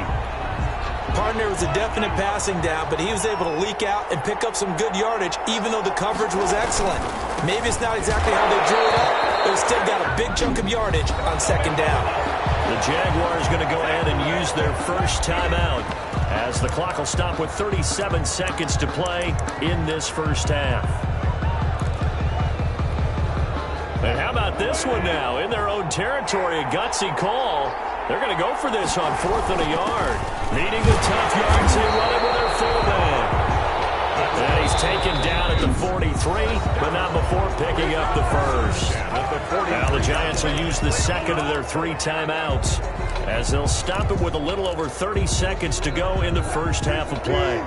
Pardon, there was a definite passing down, but he was able to leak out and pick up some good yardage, even though the coverage was excellent. Maybe it's not exactly how they drew it up, but it's still got a big chunk of yardage on second down. The Jaguars going to go ahead and use their first timeout as the clock will stop with 37 seconds to play in this first half. And how about this one now? In their own territory, a gutsy call. They're going to go for this on 4th and a yard. Needing the tough yards, they run it with their fullback. And he's taken down at the 43, but not before picking up the first. Now the Giants will use the second of their 3 timeouts as they'll stop it with a little over 30 seconds to go in the first half of play.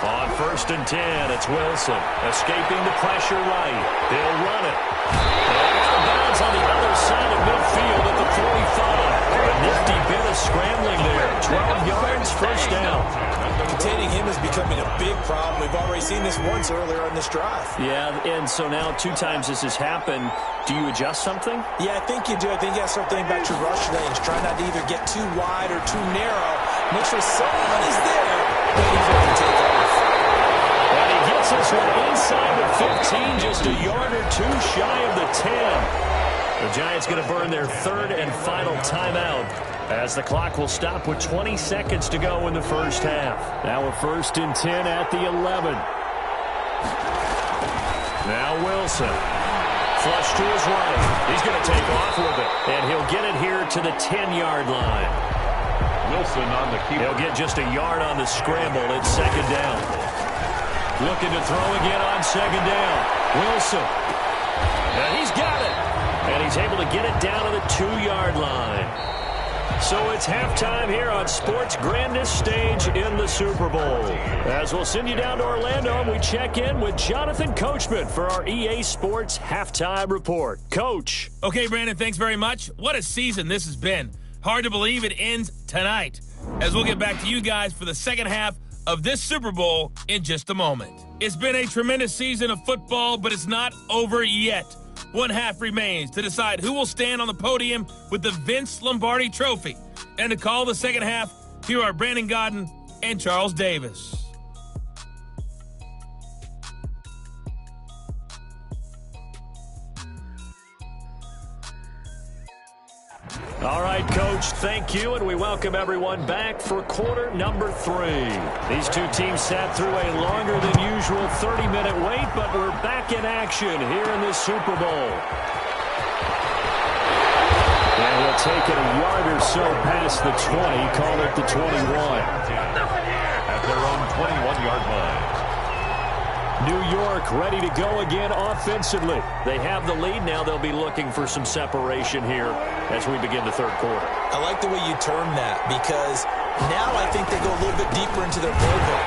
On 1st and 10, it's Wilson escaping the pressure right. He'll run it. And it's the bounce on the other side of midfield at the 45. A nifty bit of scrambling there. 12 yards, first down. Containing him is becoming a big problem. We've already seen this once earlier on this drive. Yeah, and so now 2 times this has happened. Do you adjust something? Yeah, I think you do. I think you have something about your rush lanes. Try not to either get too wide or too narrow. Make sure someone is there waiting for him to take off. And he gets this one inside the 15, just a yard or 2 shy of the 10. The Giants going to burn their 3rd and final timeout as the clock will stop with 20 seconds to go in the first half. Now a 1st and 10 at the 11. Now Wilson. Flush to his right. He's going to take off with it. And he'll get it here to the 10-yard line. Wilson on the keeper. He'll get just a yard on the scramble. It's 2nd down. Looking to throw again on 2nd down. Wilson. And he's got it. And he's able to get it down to the 2-yard line. So it's halftime here on sports' grandest stage in the Super Bowl. As we'll send you down to Orlando, and we check in with Jonathan Coachman for our EA Sports Halftime Report. Coach. Okay, Brandon, thanks very much. What a season this has been. Hard to believe it ends tonight, as we'll get back to you guys for the second half of this Super Bowl in just a moment. It's been a tremendous season of football, but it's not over yet. One half remains to decide who will stand on the podium with the Vince Lombardi Trophy. And to call the second half, here are Brandon Godden and Charles Davis. All right, Coach, thank you, and we welcome everyone back for quarter number 3. These 2 teams sat through a longer than usual 30-minute wait, but we're back in action here in the Super Bowl. And we'll take it a yard or so past the 20, call it the 21. At their own 21-yard line. New York ready to go again offensively. They have the lead. Now they'll be looking for some separation here as we begin the 3rd quarter. I like the way you term that, because now I think they go a little bit deeper into their playbook.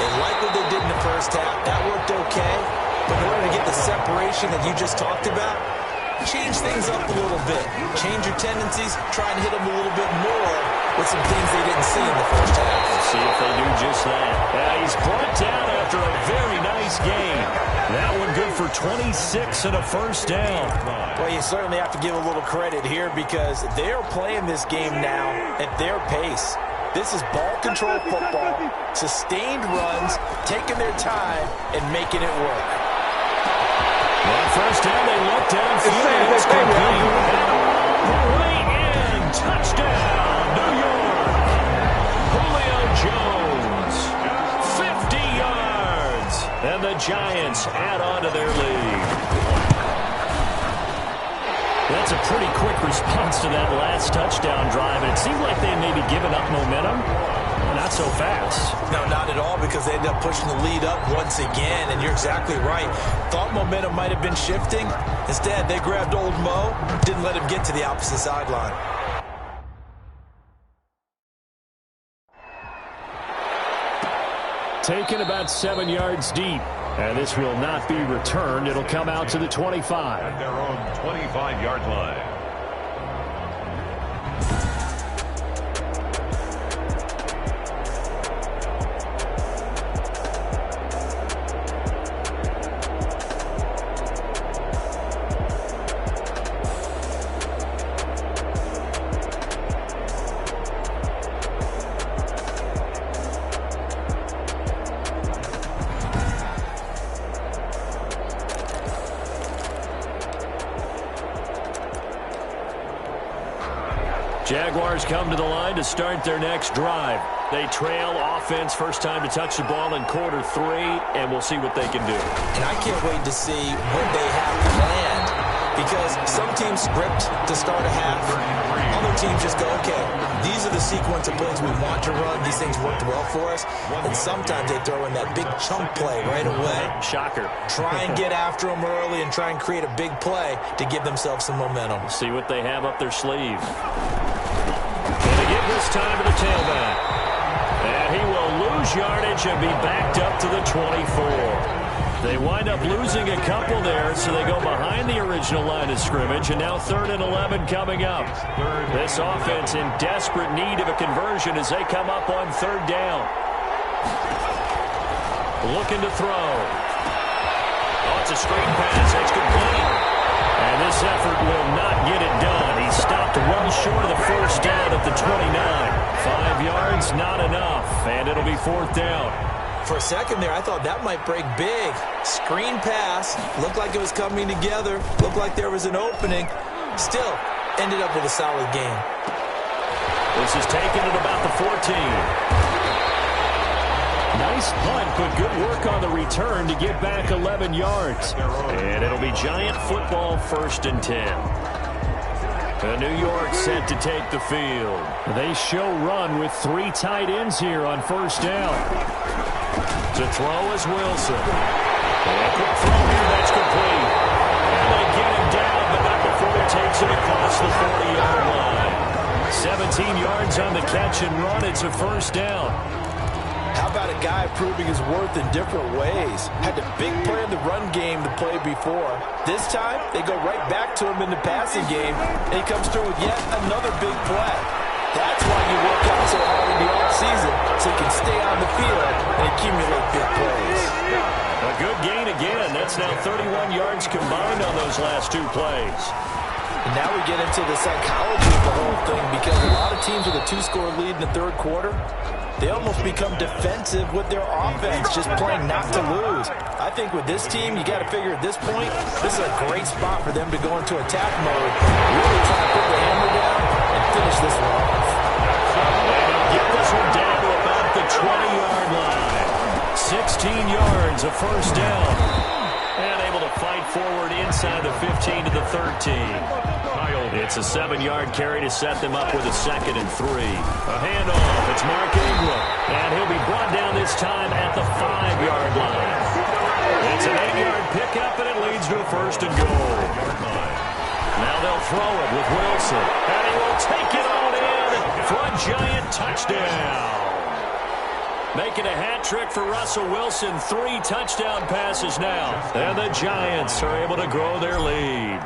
They like what they did in the first half. That worked okay. But in order to get the separation that you just talked about, change things up a little bit. Change your tendencies. Try and hit them a little bit more with some things they didn't see in the first half. See if they do just that. He's brought down after a very nice game. That one good for 26 and a first down. Well, you certainly have to give a little credit here because they're playing this game now at their pace. This is ball control football, sustained runs, taking their time, and making it work. Well, first down, they look downfield. It's complete. Way in. Touchdown, New York. Julio Jones. 50 yards. And the Giants add on to their lead. That's a pretty quick response to that last touchdown drive. And it seemed like they had maybe given up momentum. Not so fast. No, not at all, because they ended up pushing the lead up once again, and you're exactly right. Thought momentum might have been shifting. Instead, they grabbed old Mo, didn't let him get to the opposite sideline. Taken about 7 yards deep, and this will not be returned. It'll come out to the 25. At their own 25-yard line. Jaguars come to the line to start their next drive. They trail offense, first time to touch the ball in quarter 3, and we'll see what they can do. And I can't wait to see what they have planned, because some teams script to start a half. Other teams just go, okay, these are the sequence of plays we want to run. These things worked well for us. And sometimes they throw in that big chunk play right away. Shocker. Try and get after them early and try and create a big play to give themselves some momentum. See what they have up their sleeve. Going to give this time to the tailback. And he will lose yardage and be backed up to the 24. They wind up losing a couple there, so they go behind the original line of scrimmage, and now 3rd and 11 coming up. This offense in desperate need of a conversion as they come up on 3rd down. Looking to throw. Oh, it's a screen pass. That's complete. And this effort will not get it done. He stopped well short of the first down at the 29. 5 yards, not enough, and it'll be 4th down. For a second there, I thought that might break big. Screen pass. Looked like it was coming together. Looked like there was an opening. Still, ended up with a solid game. This is taken at about the 14. Nice punt, but good work on the return to get back 11 yards. And it'll be Giant football, 1st and 10. New York set to take the field. They show run with 3 tight ends here on 1st down. To throw is Wilson. And a quick throw here, that's complete. And they get him down, but not before he takes it across the 40-yard line. 17 yards on the catch and run. It's a 1st down. How about a guy proving his worth in different ways? Had a big play in the run game to play before. This time, they go right back to him in the passing game, and he comes through with yet another big play. That's why you work out so hard in the offseason, so you can stay on the field and accumulate big plays. A good gain again. That's now 31 yards combined on those last 2 plays. And now we get into the psychology of the whole thing, because a lot of teams with a 2-score lead in the 3rd quarter, they almost become defensive with their offense, just playing not to lose. I think with this team, you got to figure at this point, this is a great spot for them to go into attack mode, really try to put the hammer down and finish this one off. And he'll get this one down to about the 20-yard line. 16 yards, a 1st down. And able to fight forward inside the 15 to the 13. It's a 7-yard carry to set them up with a 2nd and 3. A handoff. It's Mark Ingram. And he'll be brought down this time at the 5-yard line. It's an 8-yard pickup, and it leads to a 1st and goal. Now they'll throw it with Wilson. And he will take it on in for a Giant touchdown. Making a hat trick for Russell Wilson. 3 touchdown passes now. And the Giants are able to grow their lead.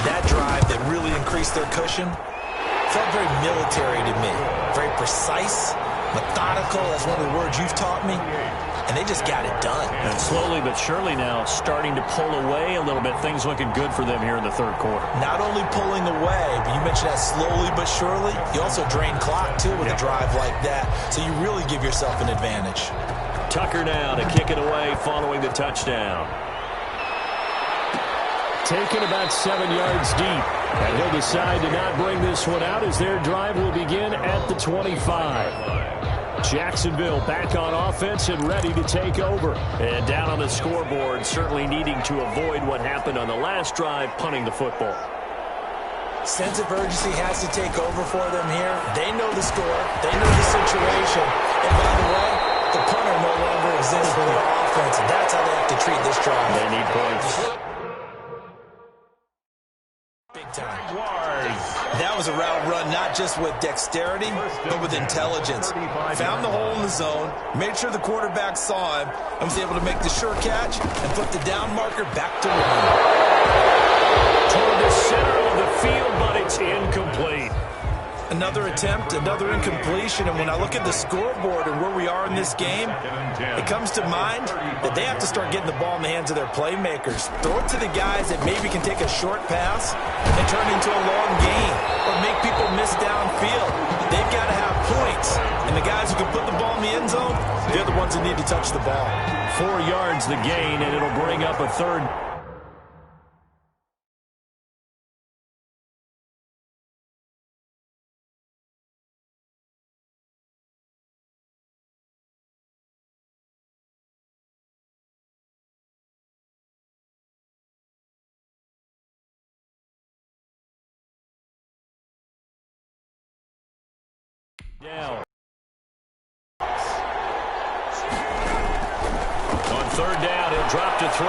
That drive that really increased their cushion felt very military to me. Very precise, methodical. That's one of the words you've taught me. And they just got it done. And slowly but surely now starting to pull away a little bit. Things looking good for them here in the 3rd quarter. Not only pulling away, but you mentioned that slowly but surely. You also drain clock, too, with a drive like that. So you really give yourself an advantage. Tucker now to kick it away following the touchdown. Taken about 7 yards deep. And he'll decide to not bring this one out as their drive will begin at the 25. Jacksonville back on offense and ready to take over. And down on the scoreboard, certainly needing to avoid what happened on the last drive, punting the football. Sense of urgency has to take over for them here. They know the score. They know the situation. And by the way, the punter no longer exists for their offense. And that's how they have to treat this drive. They need points. Big time. That was a route run not just with dexterity, but with intelligence. Found the hole in the zone, made sure the quarterback saw him, and was able to make the sure catch and put the down marker back to run. Toward the center of the field, but it's incomplete. Another attempt, another incompletion, and when I look at the scoreboard and where we are in this game, it comes to mind that they have to start getting the ball in the hands of their playmakers. Throw it to the guys that maybe can take a short pass and turn it into a long gain or make people miss downfield. They've got to have points, and the guys who can put the ball in the end zone, they're the ones that need to touch the ball. 4 yards the gain, and it'll bring up a 3rd. Down. On third down, he'll drop to throw.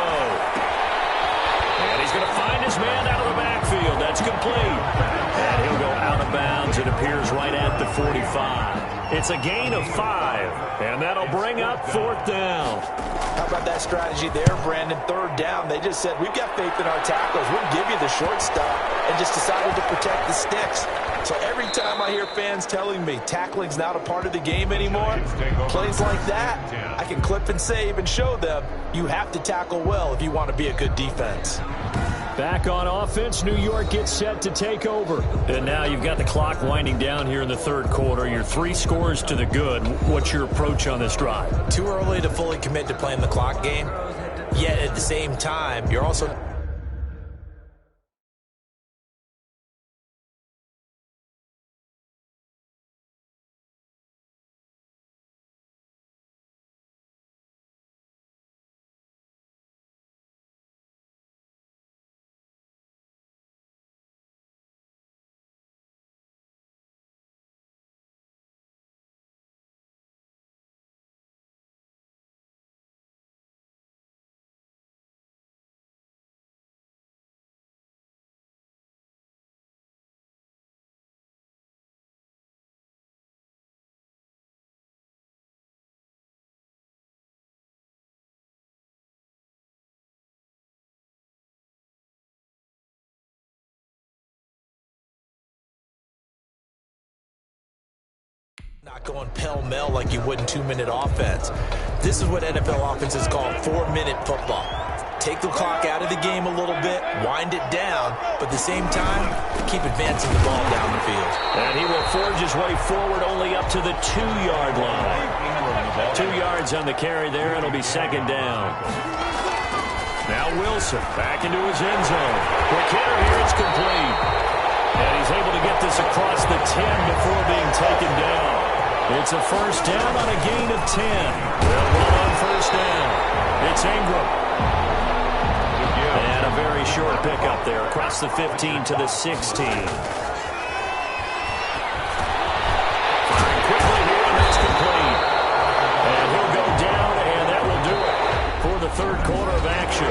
And he's going to find his man out of the backfield. That's complete. And he'll go out of bounds. It appears right at the 45. It's a gain of 5. And that'll bring up fourth down. How about that strategy there, Brandon? Third down, they just said, we've got faith in our tacklers. We'll give you the short stuff, and just decided to protect the sticks. So every time I hear fans telling me tackling's not a part of the game anymore, plays like that, I can clip and save and show them you have to tackle well if you want to be a good defense. Back on offense, New York gets set to take over. And now you've got the clock winding down here in the third quarter. You're 3 scores to the good. What's your approach on this drive? Too early to fully commit to playing the clock game. Yet at the same time, you're also... Not going pell-mell like you would in 2-minute offense. This is what NFL offenses call 4-minute football. Take the clock out of the game a little bit, wind it down, but at the same time, keep advancing the ball down the field. And he will forge his way forward only up to the 2-yard line. 2 yards on the carry there. It'll be second down. Now Wilson back into his end zone. Quick hitter here. It's complete. And he's able to get this across the 10 before being taken down. It's a first down on a gain of 10. They'll run on first down. It's Ingram. And a very short pickup there across the 15 to the 16. Firing quickly here, and that's complete. And he'll go down, and that will do it for the third quarter of action.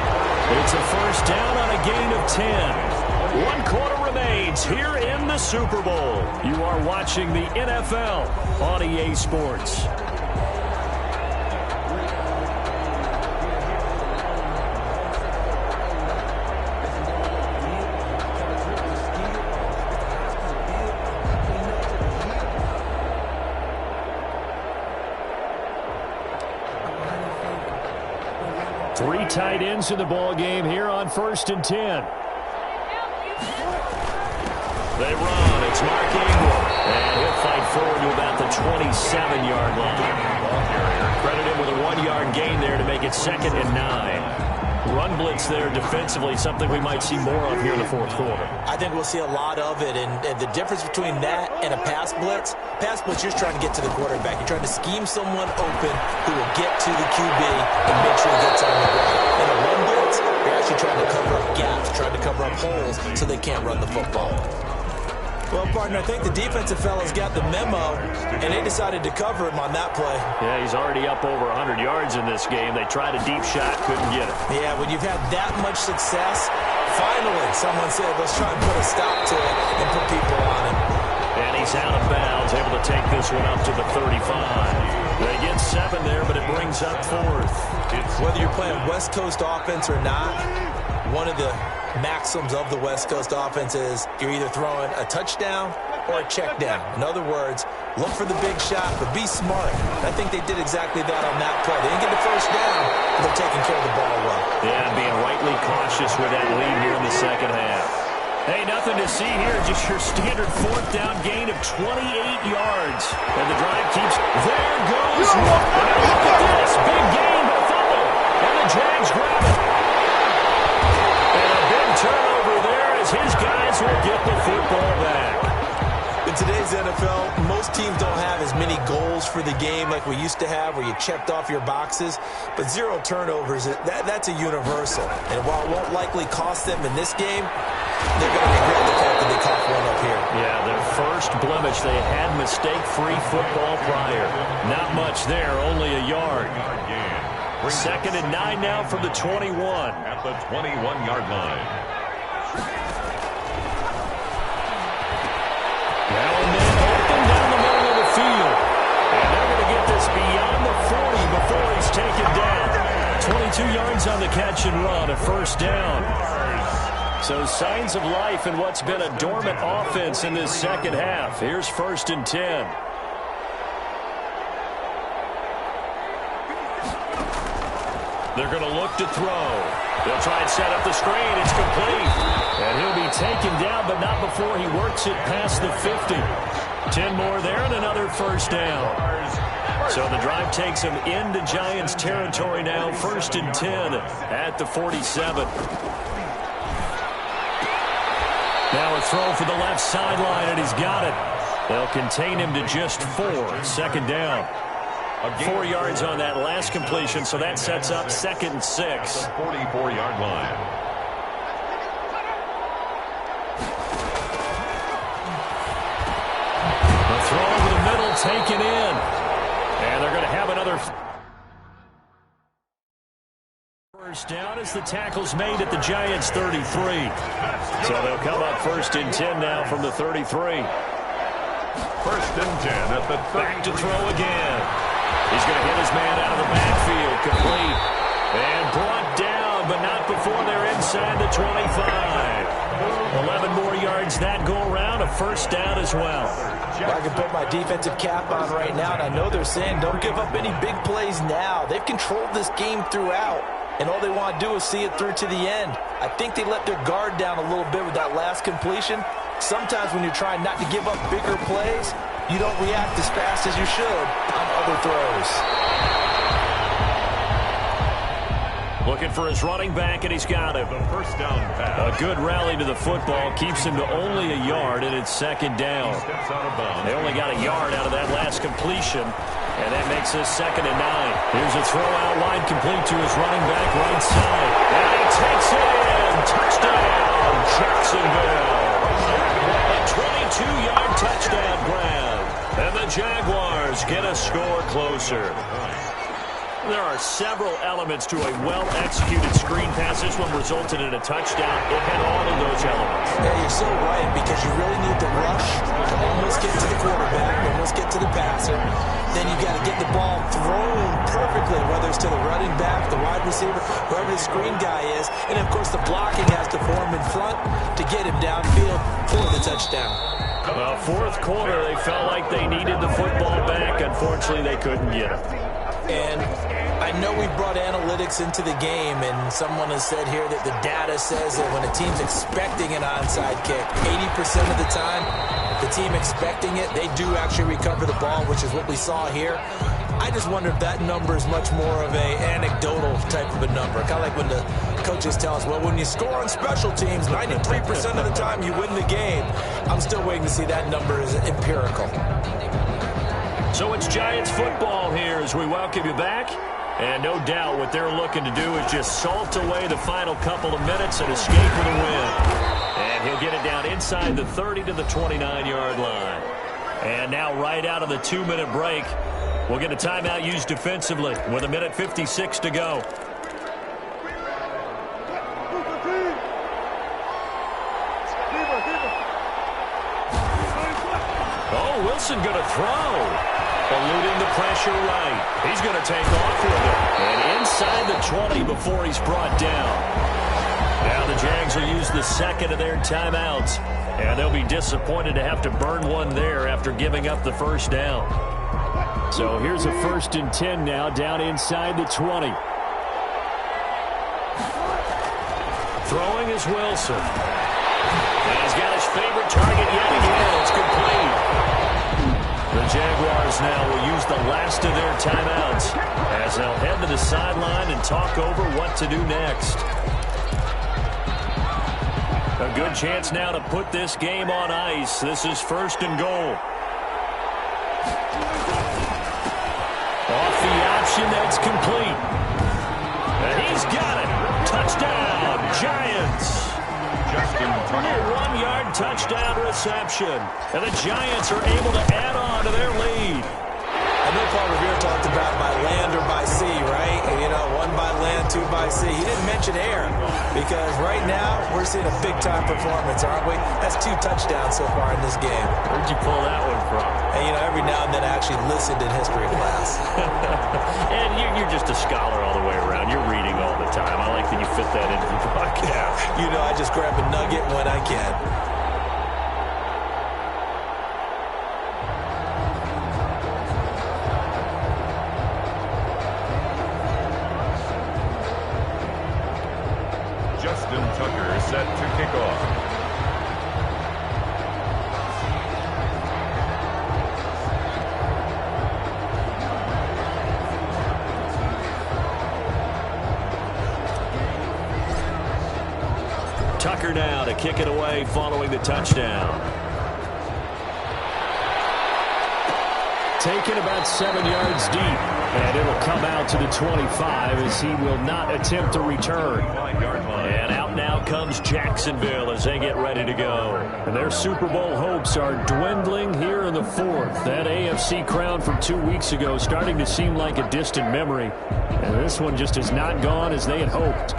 It's a first down on a gain of 10. 1 quarter remains here in the Super Bowl. You are watching the NFL on EA Sports. Three tight ends in the ball game here on 1st and 10. They run. It's Mark Ingram. And he'll fight forward to about the 27-yard line. Credit him with a 1-yard gain there to make it 2nd and 9. Run blitz there defensively, something we might see more of here in the fourth quarter. I think we'll see a lot of it, and the difference between that and a pass blitz, you're just trying to get to the quarterback. You're trying to scheme someone open who will get to the QB and make sure he gets on the ground. In a run blitz, you're actually trying to cover up gaps, trying to cover up holes so they can't run the football. Well, partner, I think the defensive fellas got the memo, and they decided to cover him on that play. Yeah, he's already up over 100 yards in this game. They tried a deep shot, couldn't get it. Yeah, when you've had that much success, finally someone said, let's try and put a stop to it and put people on him. And he's out of bounds, able to take this one up to the 35. They get 7 there, but it brings up 4th. Whether you're playing West Coast offense or not, one of the maxims of the West Coast offense is you're either throwing a touchdown or a check down. In other words, look for the big shot, but be smart. I think they did exactly that on that play. They didn't get the first down, but they're taking care of the ball well. Yeah, and being rightly cautious with that lead here in the second half. Hey, nothing to see here, just your standard 4th down gain of 28 yards. And the drive keeps... There goes... And now look at this. Big gain, but a fumble. And the Jags grab it. And a big turnover there as his guys will get the football back. In today's NFL, most teams don't have as many goals for the game like we used to have where you checked off your boxes. But 0 turnovers, that's a universal. And while it won't likely cost them in this game, they're going to regret the fact that they coughed one up here. Yeah, their first blemish. They had mistake-free football prior. Not much there, only a yard. Second and 9 now from the 21. At the 21-yard line. Now and then open down the middle of the field. And they're going to get this beyond the 40 before he's taken down. 22 yards on the catch and run, a first down. So signs of life in what's been a dormant offense in this second half. Here's 1st and 10. They're going to look to throw. They'll try and set up the screen. It's complete. And he'll be taken down, but not before he works it past the 50. 10 more there and another first down. So the drive takes him into Giants territory now. 1st and 10 at the 47. Now a throw for the left sideline, and he's got it. They'll contain him to just 4. 2nd down. 4 yards on that last completion, so that sets up 2nd and 6. 44-yard line. The throw over the middle taken in. And they're going to have another first down as the tackle's made at the Giants' 33. So they'll come up 1st and 10 now from the 33. 1st and 10 at the 30. Back to throw again. He's going to hit his man out of the backfield. Complete. And brought down, but not before they're inside the 25. 11 more yards that go around. A first down as well. I can put my defensive cap on right now, and I know they're saying don't give up any big plays now. They've controlled this game throughout, and all they want to do is see it through to the end. I think they let their guard down a little bit with that last completion. Sometimes when you're trying not to give up bigger plays, you don't react as fast as you should on other throws. Looking for his running back, and he's got him. The first down pass. A good rally to the football keeps him to only a yard, and it's 2nd down. He steps out of bounds. They only got a yard out of that last completion, and that makes this 2nd and 9. Here's a throw out wide, complete to his running back right side. And he takes it in. Touchdown, Jacksonville. A 22-yard touchdown grab. And the Jaguars get a score closer. There are several elements to a well-executed screen pass. This one resulted in a touchdown. It had all of those elements. Yeah, you're so right, because you really need the rush to almost get to the quarterback, almost get to the passer. Then you've got to get the ball thrown perfectly, whether it's to the running back, the wide receiver, whoever the screen guy is. And, of course, the blocking has to form in front to get him downfield for the touchdown. Well, 4th quarter, they felt like they needed the football back. Unfortunately, they couldn't get it. And I know we brought analytics into the game, and someone has said here that the data says that when a team's expecting an onside kick, 80% of the time, the team expecting it, they do actually recover the ball, which is what we saw here. I just wonder if that number is much more of a anecdotal type of a number. Kind of like when the coaches tell us, well, when you score on special teams, 93% of the time you win the game. I'm still waiting to see that number is empirical. So it's Giants football here as we welcome you back. And no doubt what they're looking to do is just salt away the final couple of minutes and escape with a win. And he'll get it down inside the 30 to the 29-yard line. And now right out of the 2-minute break, we'll get a timeout used defensively with 1:56 to go. Oh, Wilson going to throw. Eluding the pressure right. He's going to take off with it. And inside the 20 before he's brought down. Now the Jags will use the second of their timeouts. And they'll be disappointed to have to burn one there after giving up the first down. So here's a 1st and 10 now down inside the 20. Throwing is Wilson. And he's got his favorite target yet again. It's complete. The Jaguars now will use the last of their timeouts as they'll head to the sideline and talk over what to do next. A good chance now to put this game on ice. This is 1st and goal. Off the option, that's complete. And he's got it. Touchdown, Giants. Justin Tucker. 1-yard touchdown reception. And the Giants are able to add on to their lead. I know Paul Revere talked about by land or by sea, right? And, one by land, two by sea. He didn't mention air because right now we're seeing a big-time performance, aren't we? That's 2 touchdowns so far in this game. Where'd you pull that one from? And, every now and then I actually listened in history class. And you're just a scholar all the way around. You're reading all the time. I like that you fit that into the podcast. I just grab a nugget when I can. Justin Tucker set to kick off. Tucker now to kick it away following the touchdown. Taken about 7 yards deep. And it'll come out to the 25 as he will not attempt to return. And out now comes Jacksonville as they get ready to go. And their Super Bowl hopes are dwindling here in the 4th. That AFC crown from 2 weeks ago starting to seem like a distant memory. And this one just has not gone as they had hoped.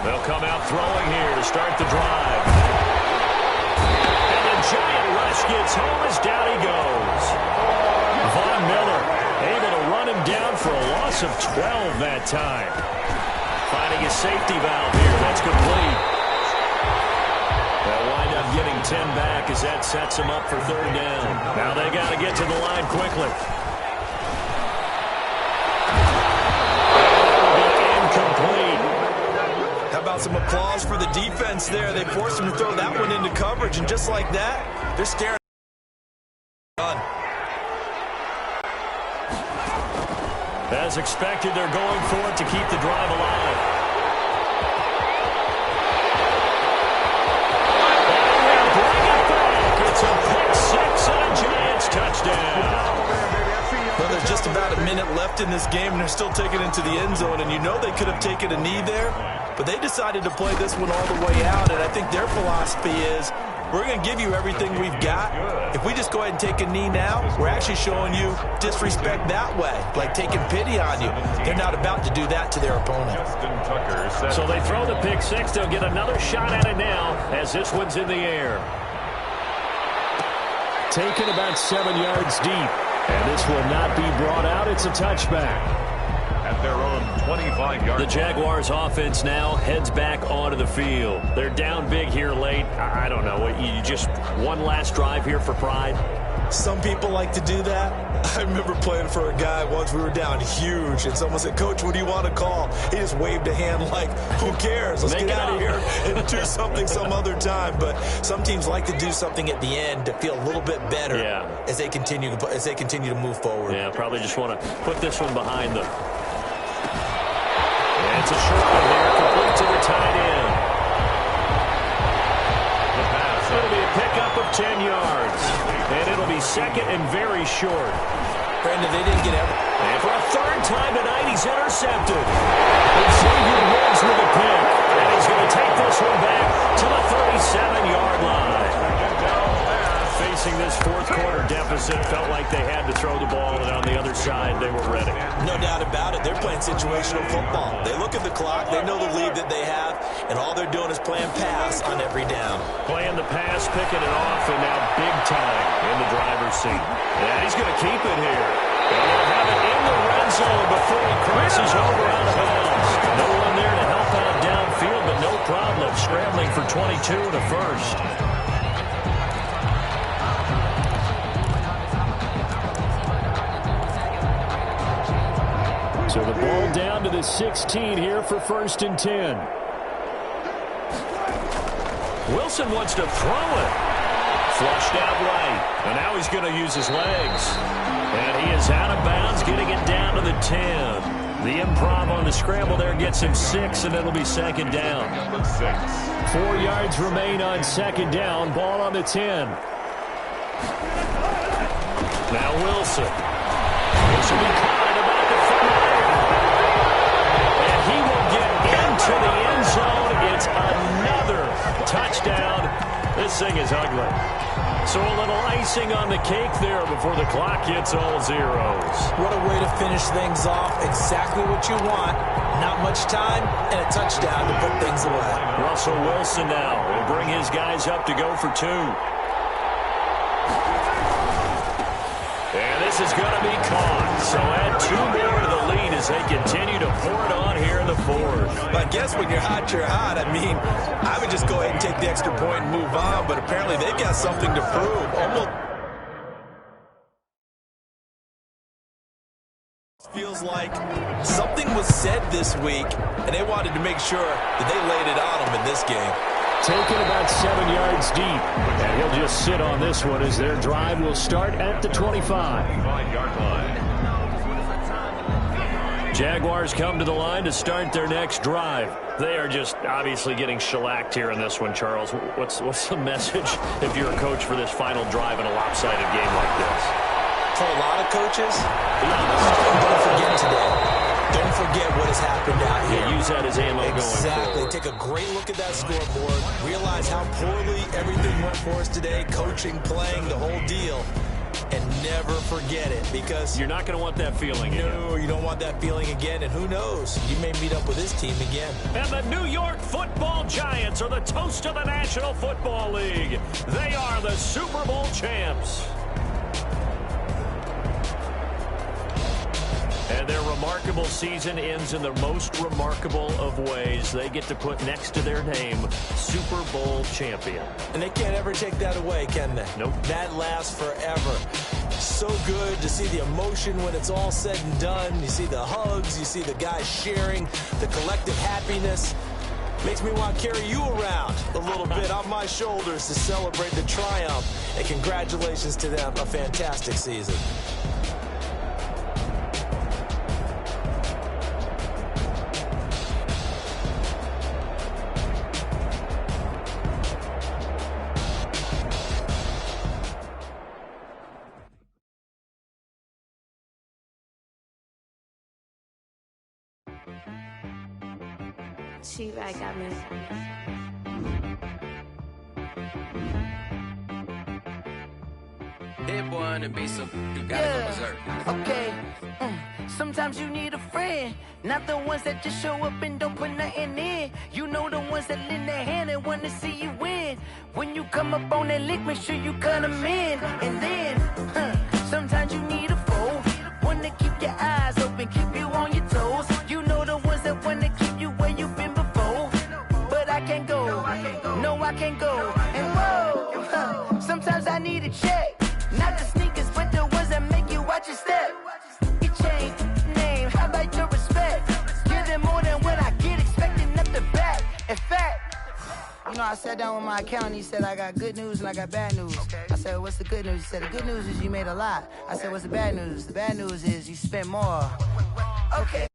They'll come out throwing here to start the drive. And the giant rush gets home as down he goes. Von Miller able to run him down for a loss of 12 that time. Finding a safety valve here. That's complete. They'll wind up getting 10 back as that sets them up for 3rd down. Now they got to get to the line quickly. Incomplete. How about some applause for the defense there? They forced him to throw that one into coverage, and just like that, they're staring. As expected, they're going for it to keep the drive alive. And they'll bring it back. It's a pick 6 and a Giants touchdown. Well, there's just about a minute left in this game, and they're still taking it into the end zone. And they could have taken a knee there, but they decided to play this one all the way out. And I think their philosophy is, we're going to give you everything we've got. If we just go ahead and take a knee now, we're actually showing you disrespect that way, like taking pity on you. They're not about to do that to their opponent. So they throw the pick 6. They'll get another shot at it now as this one's in the air. Taken about 7 yards deep. And this will not be brought out. It's a touchback. At their own 25-yard. The Jaguars offense now heads back onto the field. They're down big here late. I don't know. You just one last drive here for pride? Some people like to do that. I remember playing for a guy once. We were down huge, and someone said, "Coach, what do you want to call?" He just waved a hand like, who cares? Let's get out of here and do something some other time. But some teams like to do something at the end to feel a little bit better as they continue to move forward. Yeah, probably just want to put this one behind them. And it's a short one here, complete to the tight end. The pass. It'll be a pickup of 10 yards. And it'll be 2nd and very short. Brandon, they didn't get ever. And for a 3rd time tonight, he's intercepted. And Xavier Woods with a pick. And he's going to take this one back to the 37-yard line. Facing this 4th quarter deficit, felt like they had to throw the ball, and on the other side, they were ready. No doubt about it. They're playing situational football. They look at the clock, they know the lead that they have, and all they're doing is playing pass on every down. Playing the pass, picking it off, and now big time in the driver's seat. Yeah, he's going to keep it here. And they'll have it in the red zone before he crosses over out of bounds. No one there to help out downfield, but no problem scrambling for 22 in the first. So the ball down to the 16 here for 1st and 10. Wilson wants to throw it. Flushed out right. And now he's going to use his legs. And he is out of bounds, getting it down to the 10. The improv on the scramble there gets him 6, and it'll be 2nd down. 4 yards remain on 2nd down. Ball on the 10. Now Wilson. This will be caught about the 5. And he will get into the end zone. It's another touchdown. This thing is ugly. So a little icing on the cake there before the clock hits all zeros. What a way to finish things off. Exactly what you want. Not much time and a touchdown to put things away. Russell Wilson now will bring his guys up to go for 2. And this is going to be caught. So add 2 more to the lead as they continue to pour it on here in the 4th. I guess when you're hot, you're hot. I mean, I would just go ahead and take the extra point and move on, but apparently they've got something to prove. Almost feels like something was said this week, and they wanted to make sure that they laid it on them in this game. Taken about 7 yards deep. And he'll just sit on this one as their drive will start at the 25. 5-yard line. Jaguars come to the line to start their next drive. They are just obviously getting shellacked here in this one, Charles. What's the message if you're a coach for this final drive in a lopsided game like this? For a lot of coaches, be honest, don't forget today. Don't forget what has happened out here. Yeah, use that as ammo going forward. Exactly. Take a great look at that scoreboard. Realize how poorly everything went for us today. Coaching, playing, the whole deal. And never forget it, because you're not going to want that feeling again. No, you don't want that feeling again. And who knows? You may meet up with this team again. And the New York Football Giants are the toast of the National Football League. They are the Super Bowl champs. And their remarkable season ends in the most remarkable of ways. They get to put next to their name, Super Bowl champion. And they can't ever take that away, can they? Nope. That lasts forever. So good to see the emotion when it's all said and done. You see the hugs, you see the guys sharing, the collective happiness. Makes me want to carry you around a little bit on my shoulders to celebrate the triumph. And congratulations to them. A fantastic season. She-Bag got me. Hit boy on the beat, so you gotta go berserk. Okay. Sometimes you need a friend, not the ones that just show up and don't put nothing in. You know the ones that lend their hand and want to see you win. When you come up on that lick, make sure you cut them in. And then, sometimes you need a foe, one to keep your eyes open, keep you on your toes. You know the ones that want to keep you where you've been before. But I can't go, no I can't go. And whoa, sometimes I need a check. Not the sneakers, but the ones that make you watch your step. You change name, how about your respect? Give them more than what I get, expecting up the back. In fact, you know, I sat down with my accountant, he said, I got good news and I got bad news. I said, what's the good news? He said, the good news is you made a lot. I said, what's the bad news? The bad news is you spent more. Okay.